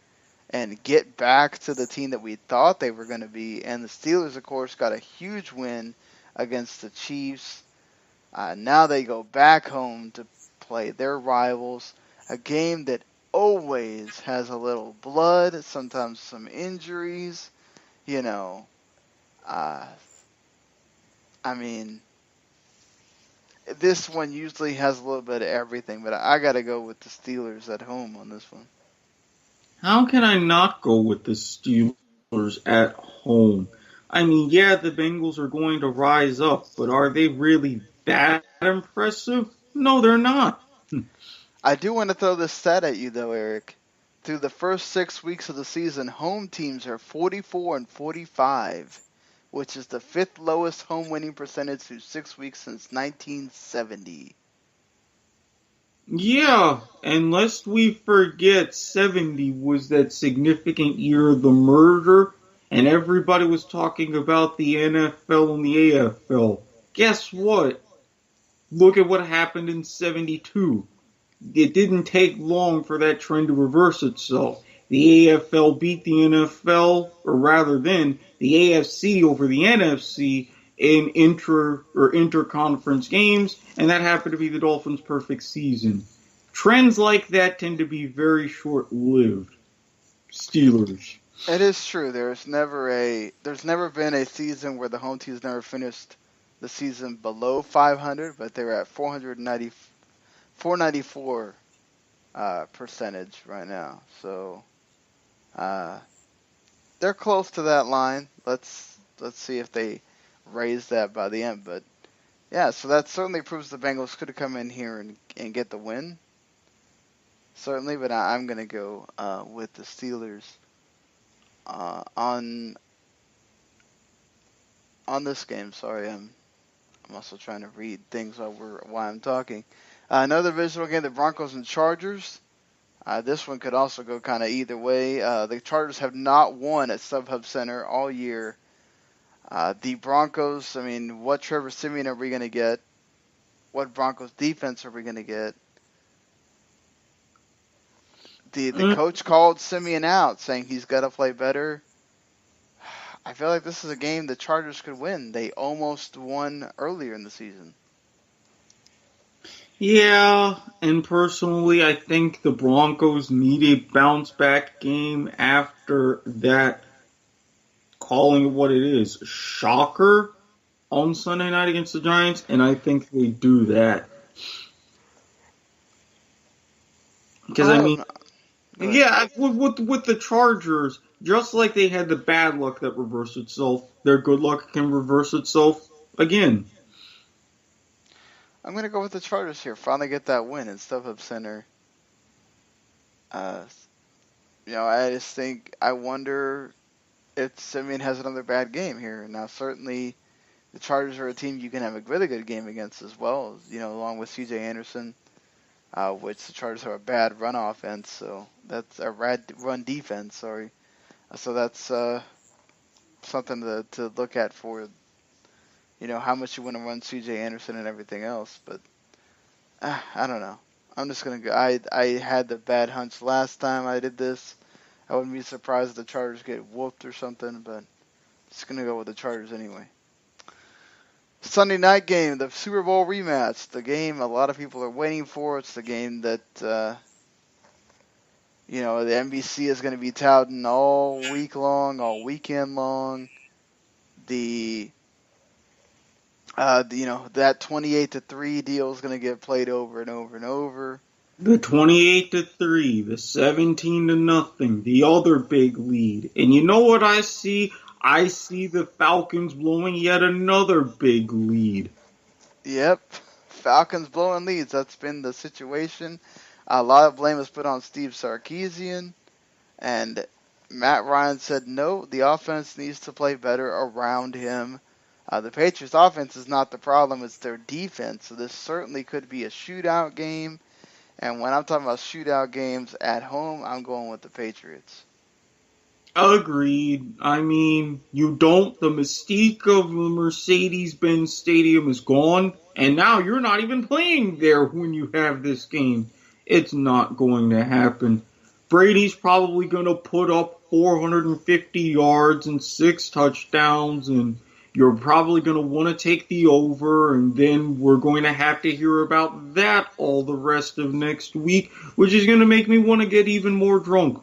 and get back to the team that we thought they were going to be. And the Steelers, of course, got a huge win against the Chiefs. Now they go back home to play their rivals. A game that always has a little blood, sometimes some injuries. This one usually has a little bit of everything, but I got to go with the Steelers at home on this one. How can I not go with the Steelers at home? I mean, yeah, the Bengals are going to rise up, but are they really that impressive? No, they're not. I do want to throw this stat at you, though, Eric. Through the first 6 weeks of the season, home teams are 44-45, which is the 5th lowest home winning percentage through 6 weeks since 1970. Yeah, and lest we forget, 70 was that significant year of the merger, and everybody was talking about the NFL and the AFL. Guess what? Look at what happened in 72. It didn't take long for that trend to reverse itself. The AFL beat the NFL, or rather then, the AFC over the NFC in inter-conference games, and that happened to be the Dolphins' perfect season. Trends like that tend to be very short-lived. Steelers. It is true. There's never been a season where the home team's never finished the season below 500, but they're at 494 percentage right now. So they're close to that line. Let's see if they raise that by the end. But yeah, so that certainly proves the Bengals could have come in here and get the win. Certainly, but I'm gonna go with the Steelers on this game. Sorry, I'm also trying to read things while I'm talking. Another divisional game, the Broncos and Chargers. This one could also go kind of either way. The Chargers have not won at StubHub Center all year. The Broncos, I mean, what Trevor Siemian are we going to get? What Broncos defense are we going to get? The coach called Siemian out, saying he's got to play better. I feel like this is a game the Chargers could win. They almost won earlier in the season. Yeah, and personally, I think the Broncos need a bounce-back game after that, calling it what it is, shocker on Sunday night against the Giants, and I think they do that. Because, I mean, yeah, with the Chargers, just like they had the bad luck that reversed itself, their good luck can reverse itself again. I'm going to go with the Chargers here. Finally get that win in StubHub Center. I just think, I wonder if Siemian has another bad game here. Now, certainly, the Chargers are a team you can have a really good game against as well, along with C.J. Anderson, which the Chargers have a bad run offense, so that's a run defense, sorry. So that's something to look at for, how much you want to run C.J. Anderson and everything else. But I don't know. I'm just going to go. I had the bad hunch last time I did this. I wouldn't be surprised if the Chargers get whooped or something, but just going to go with the Chargers anyway. Sunday night game, the Super Bowl rematch, the game a lot of people are waiting for. It's the game that, the NBC is going to be touting all week long, all weekend long. That 28-3 deal is going to get played over and over and over. The 28-3, the 17-0, the other big lead. And you know what I see? I see the Falcons blowing yet another big lead. Yep, Falcons blowing leads. That's been the situation. A lot of blame is put on Steve Sarkisian, and Matt Ryan said no, the offense needs to play better around him. The Patriots' offense is not the problem, it's their defense. So this certainly could be a shootout game. And when I'm talking about shootout games at home, I'm going with the Patriots. Agreed. I mean, the mystique of the Mercedes-Benz Stadium is gone, and now you're not even playing there when you have this game. It's not going to happen. Brady's probably going to put up 450 yards and 6 touchdowns, and you're probably going to want to take the over, and then we're going to have to hear about that all the rest of next week, which is going to make me want to get even more drunk.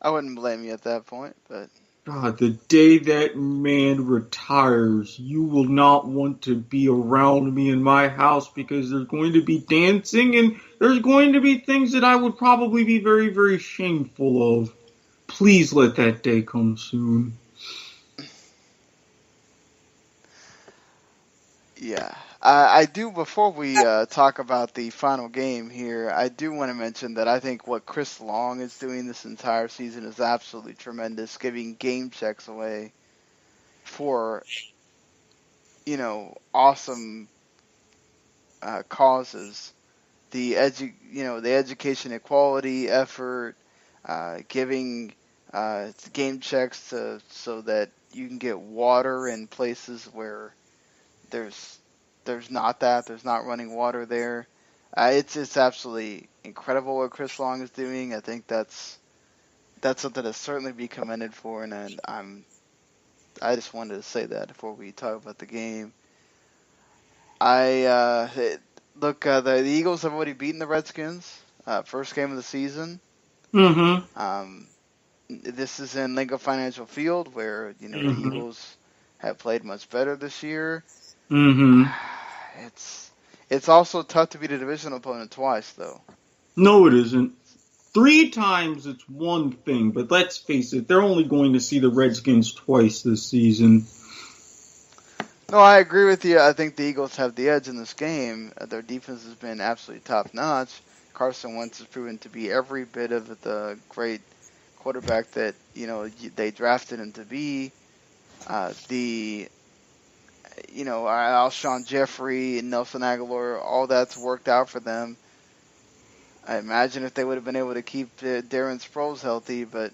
I wouldn't blame you at that point, but... God, the day that man retires, you will not want to be around me in my house because there's going to be dancing and there's going to be things that I would probably be very, very shameful of. Please let that day come soon. Yeah. I do, before we talk about the final game here, I do want to mention that I think what Chris Long is doing this entire season is absolutely tremendous, giving game checks away for, awesome causes. The education equality effort, giving game checks so that you can get water in places where there's not running water there. It's absolutely incredible what Chris Long is doing. I think that's something to certainly be commended for, and I just wanted to say that before we talk about the game. The Eagles have already beaten the Redskins, first game of the season. Mm-hmm. This is in Lincoln Financial Field, where the Eagles have played much better this year. Mm-hmm. It's also tough to beat a division opponent twice, though. No, it isn't. 3 times it's one thing, but let's face it, they're only going to see the Redskins twice this season. No, I agree with you. I think the Eagles have the edge in this game. Their defense has been absolutely top-notch. Carson Wentz has proven to be every bit of the great quarterback that they drafted him to be. Alshon Jeffrey and Nelson Aguilar, all that's worked out for them. I imagine if they would have been able to keep Darren Sproles healthy, but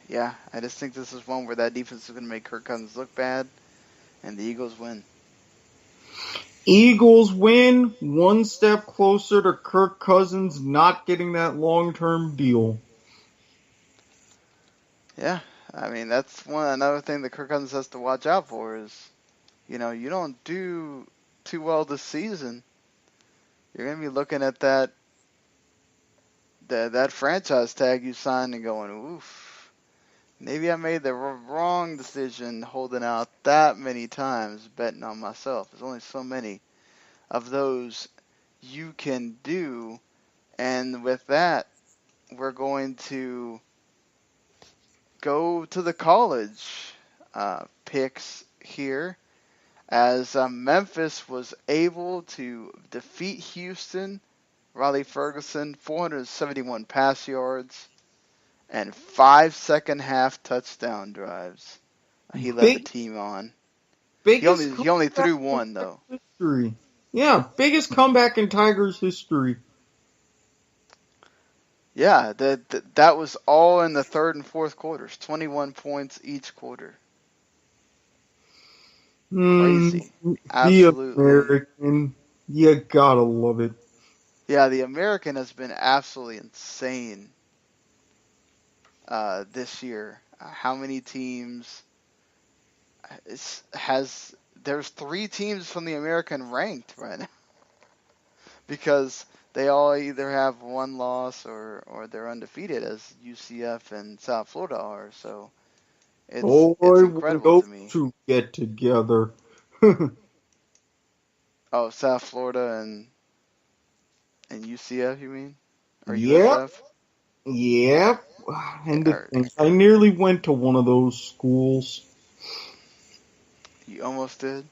yeah, I just think this is one where that defense is going to make Kirk Cousins look bad, and the Eagles win. Eagles win, one step closer to Kirk Cousins not getting that long-term deal. Yeah, I mean, that's another thing that Kirk Cousins has to watch out for is, you don't do too well this season, you're going to be looking at that franchise tag you signed and going, oof, maybe I made the wrong decision holding out that many times betting on myself. There's only so many of those you can do. And with that, we're going to go to the college picks here, as Memphis was able to defeat Houston. Riley Ferguson, 471 pass yards and 5 second-half touchdown drives. He led the team on. He only threw one, though. History. Yeah, biggest comeback in Tigers history. Yeah, that was all in the third and fourth quarters. 21 points each quarter. Crazy. Absolutely. The American. You gotta love it. Yeah, the American has been absolutely insane this year. How many teams there's 3 teams from the American ranked right now because they all either have one loss or they're undefeated, as UCF and South Florida are. So it's incredible to me. To get together. Oh, South Florida and UCF, you mean? Or Yep. USF? Yep. And I nearly went to one of those schools. You almost did?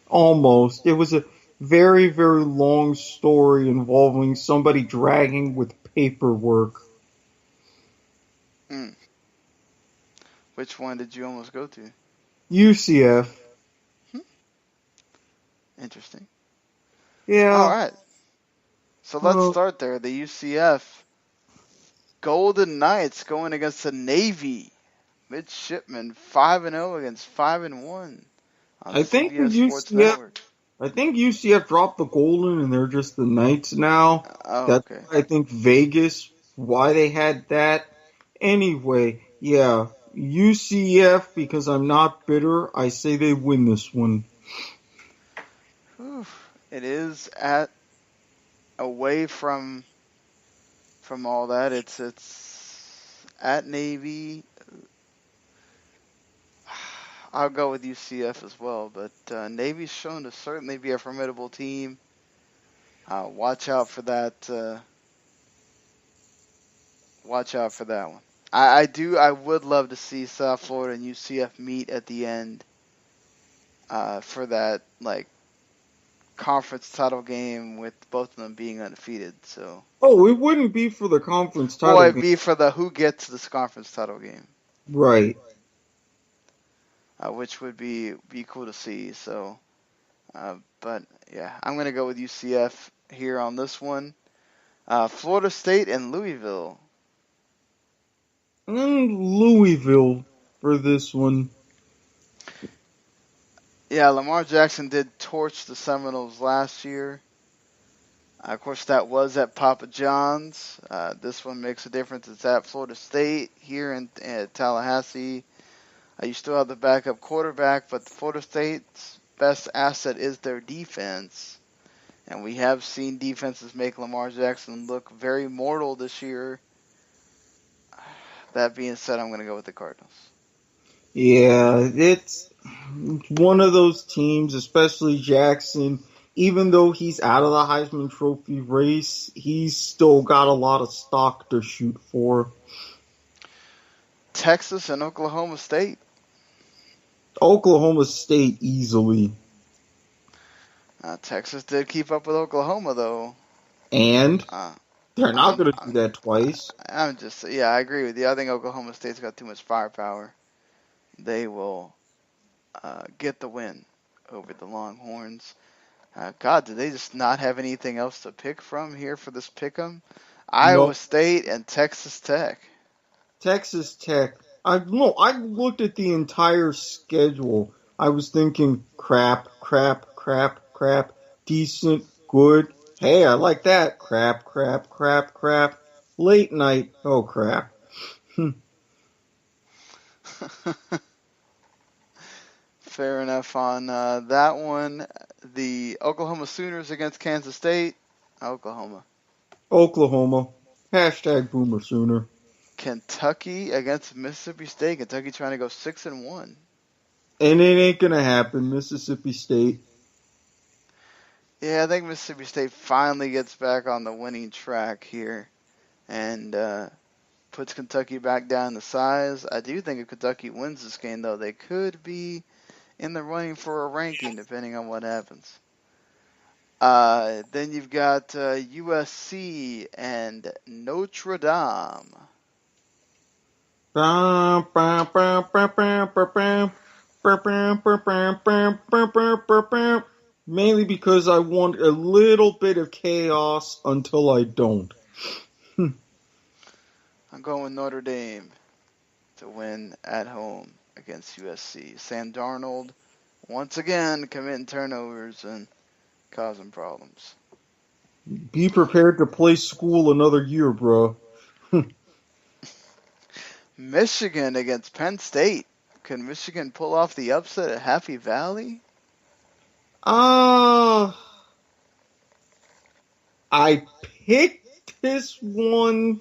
Almost. It was a very, very long story involving somebody dragging with paperwork. Which one did you almost go to? UCF. Interesting. Yeah. All right. So let's start there. The UCF Golden Knights going against the Navy Midshipmen, 5-0 against 5-1 on CBS Sports Network. I think UCF dropped the Golden and they're just the Knights now. Okay. I think Vegas, why they had that. Anyway, yeah, UCF, because I'm not bitter, I say they win this one. It is away from all that. It's at Navy. I'll go with UCF as well, but Navy's shown to certainly be a formidable team. Watch out for that. Watch out for that one. I would love to see South Florida and UCF meet at the end for that conference title game, with both of them being undefeated. So. Oh, it wouldn't be for the conference title game. It'd be for the who gets this conference title game. Right. Which would be cool to see. So, but yeah, I'm gonna go with UCF here on this one. Florida State and Louisville. Louisville for this one. Yeah, Lamar Jackson did torch the Seminoles last year. Of course, that was at Papa John's. This one makes a difference. It's at Florida State here in Tallahassee. You still have the backup quarterback, but Florida State's best asset is their defense. And we have seen defenses make Lamar Jackson look very mortal this year. That being said, I'm going to go with the Cardinals. Yeah, it's one of those teams, especially Jackson. Even though he's out of the Heisman Trophy race, he's still got a lot of stock to shoot for. Texas and Oklahoma State. Oklahoma State easily. Texas did keep up with Oklahoma, though. And they're not going to do that twice. I agree with you. I think Oklahoma State's got too much firepower. They will get the win over the Longhorns. God, did they just not have anything else to pick from here for this pick'em? Iowa State and Texas Tech. Texas Tech. I looked at the entire schedule. I was thinking crap, decent, good. Hey, I like that. Crap. Late night. Oh, crap. Fair enough on that one. The Oklahoma Sooners against Kansas State. Oklahoma. Hashtag Boomer Sooner. Kentucky against Mississippi State. Kentucky trying to go 6-1. And it ain't going to happen. Mississippi State. Yeah, I think Mississippi State finally gets back on the winning track here and puts Kentucky back down to size. I do think if Kentucky wins this game, though, they could be in the running for a ranking, depending on what happens. Then you've got USC and Notre Dame. Mainly because I want a little bit of chaos until I don't. I'm going with Notre Dame to win at home against USC. Sam Darnold, once again, committing turnovers and causing problems. Be prepared to play school another year, bro. Michigan against Penn State. Can Michigan pull off the upset at Happy Valley? I picked this one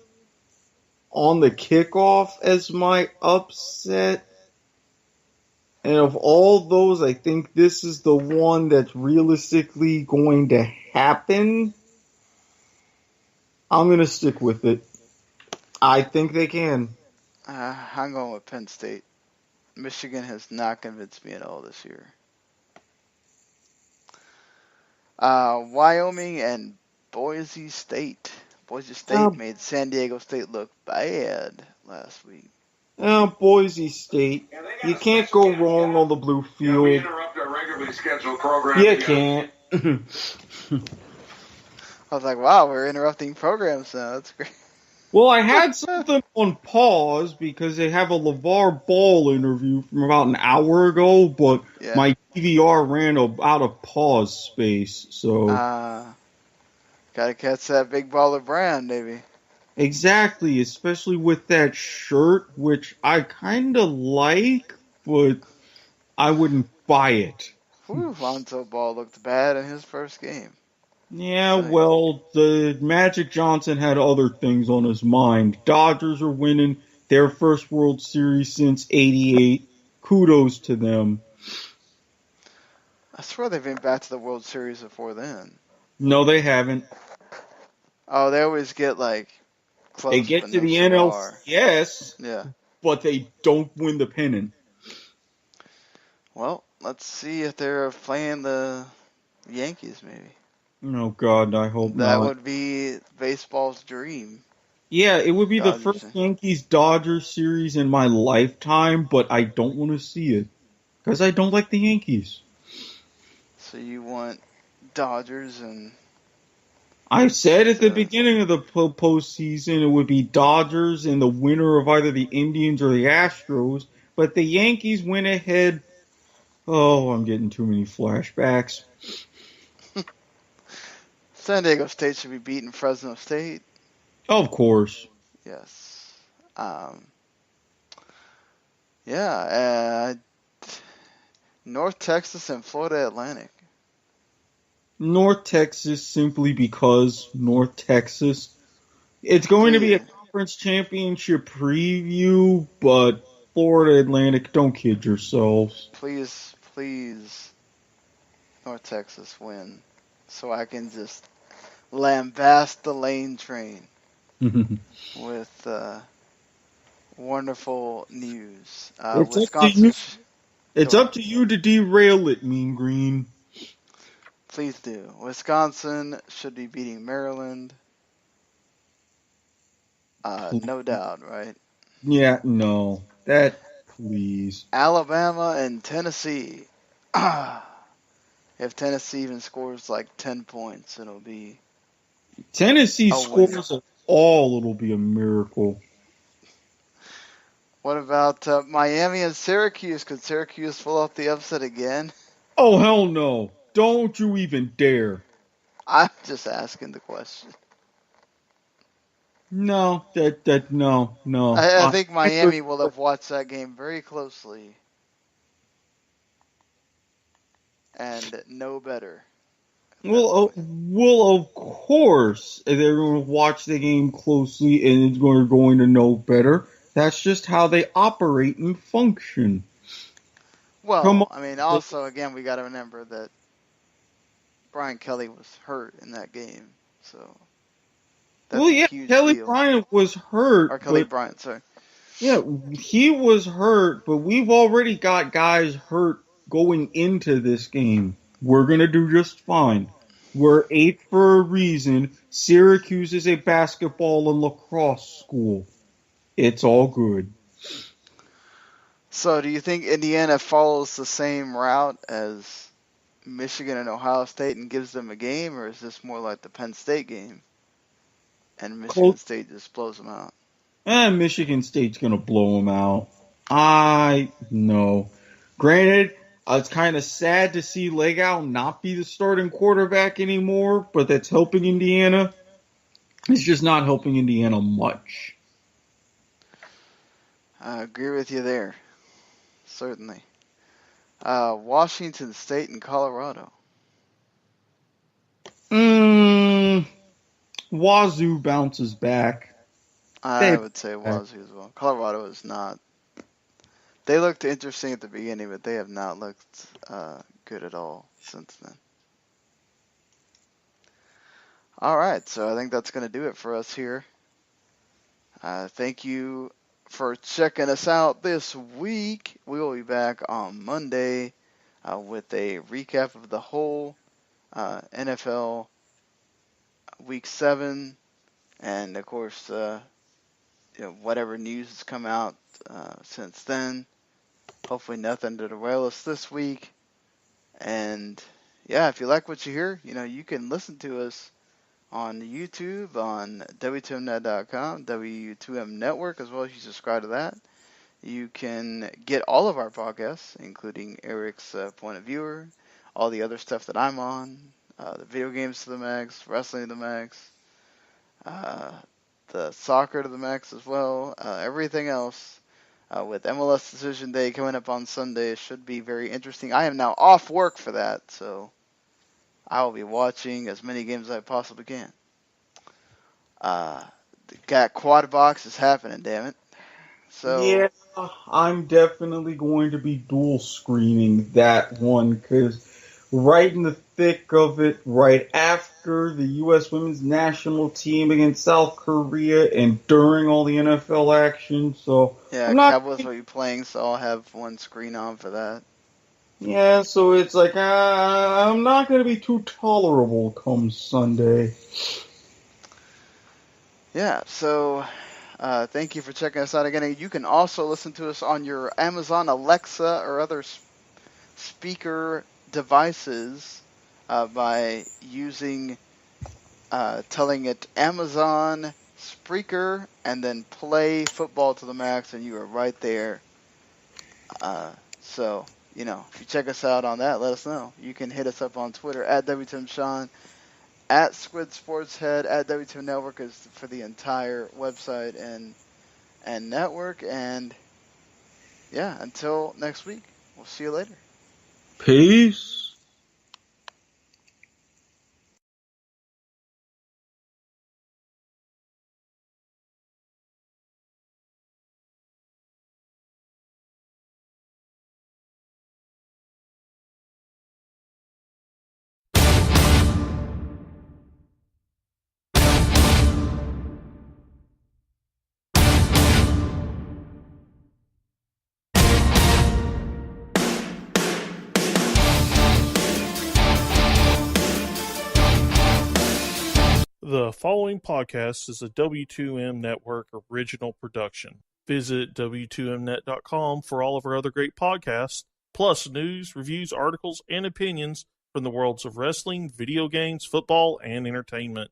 on the kickoff as my upset. And of all those, I think this is the one that's realistically going to happen. I'm going to stick with it. I think they can. I'm going with Penn State. Michigan has not convinced me at all this year. Wyoming and Boise State. Boise State made San Diego State look bad last week. Boise State. You can't go wrong on the blue field. We interrupt our regularly scheduled program. You can't. I was like, wow, we're interrupting programs now. That's great. Well, I had something on pause because they have a LeVar Ball interview from about an hour ago, but my DVR ran out of pause space, so... Gotta catch that big baller brand, maybe. Exactly, especially with that shirt, which I kind of like, but I wouldn't buy it. Lonzo Ball looked bad in his first game. Yeah, well, the Magic Johnson had other things on his mind. Dodgers are winning their first World Series since '88. Kudos to them. I swear they've been back to the World Series before then. No, they haven't. Oh, they always get, close. They get to the NLCS, but they don't win the pennant. Well, let's see if they're playing the Yankees, maybe. Oh, God, I hope not. That would be baseball's dream. Yeah, it would be Dodgers. the first Yankees-Dodgers series in my lifetime, but I don't want to see it because I don't like the Yankees. So you want Dodgers and... I said at the beginning of the postseason it would be Dodgers and the winner of either the Indians or the Astros, but the Yankees went ahead. Oh, I'm getting too many flashbacks. San Diego State should be beating Fresno State. Of course. Yes. North Texas and Florida Atlantic. North Texas simply because North Texas. It's going to be a conference championship preview, but Florida Atlantic, don't kid yourselves. Please, please, North Texas win, so I can just lambast the lane train with wonderful news. It's up to Wisconsin. you. It's up to you to derail it, Mean Green. Please do. Wisconsin should be beating Maryland. No doubt, right? Yeah, no. That, please. Alabama and Tennessee. If Tennessee even scores like 10 points, it'll be... Tennessee scores at all, it'll be a miracle. What about Miami and Syracuse? Could Syracuse pull off the upset again? Oh, hell no. Don't you even dare. I'm just asking the question. No, no. I think Miami will have watched that game very closely and know better. Well, of course, they're going to watch the game closely and it's going to know better. That's just how they operate and function. Well, I mean, also, again, we got to remember that Brian Kelly was hurt in that game, so that's a huge Kelly deal. Bryant was hurt. Or Kelly Bryant, sorry. Yeah, he was hurt, but we've already got guys hurt going into this game. We're going to do just fine. We're 8 for a reason. Syracuse is a basketball and lacrosse school. It's all good. So do you think Indiana follows the same route as Michigan and Ohio State and gives them a game, or is this more like the Penn State game and Michigan State just blows them out? Michigan State's going to blow them out. I know. Granted, it's kind of sad to see Legal not be the starting quarterback anymore, but that's helping Indiana. It's just not helping Indiana much. I agree with you there. Certainly. Washington State and Colorado. Wazoo bounces back. I would say Wazoo as well. Colorado is not. They looked interesting at the beginning, but they have not looked good at all since then. All right, so I think that's going to do it for us here. Thank you for checking us out this week. We will be back on Monday with a recap of the whole NFL Week 7, and of course, whatever news has come out since then. Hopefully, nothing to derail us this week. And yeah, if you like what you hear, you can listen to us on YouTube, on W2Mnet.com, W2M Network, as well as you subscribe to that. You can get all of our podcasts, including Erik's Point of Viewer, all the other stuff that I'm on, the video games to the max, wrestling to the max, the soccer to the max as well, everything else. With MLS Decision Day coming up on Sunday, it should be very interesting. I am now off work for that, so I will be watching as many games as I possibly can. Got Quad Box is happening, damn it. So yeah, I'm definitely going to be dual screening that one, because right in the thick of it, right after the U.S. women's national team against South Korea and during all the NFL action, so yeah, Cowboys will be playing, so I'll have one screen on for that. Yeah, so it's like, I'm not going to be too tolerable come Sunday. Yeah, so thank you for checking us out again. You can also listen to us on your Amazon Alexa or other speaker devices by telling it Amazon Spreaker and then play Football to the Max, and you are right there. So, if you check us out on that, let us know. You can hit us up on Twitter at WTMSean, at Squid Sports Head, at WTM Network is for the entire website and network. And yeah, until next week, we'll see you later. Peace. The following podcast is a W2M Network original production. Visit W2Mnet.com for all of our other great podcasts, plus news, reviews, articles, and opinions from the worlds of wrestling, video games, football, and entertainment.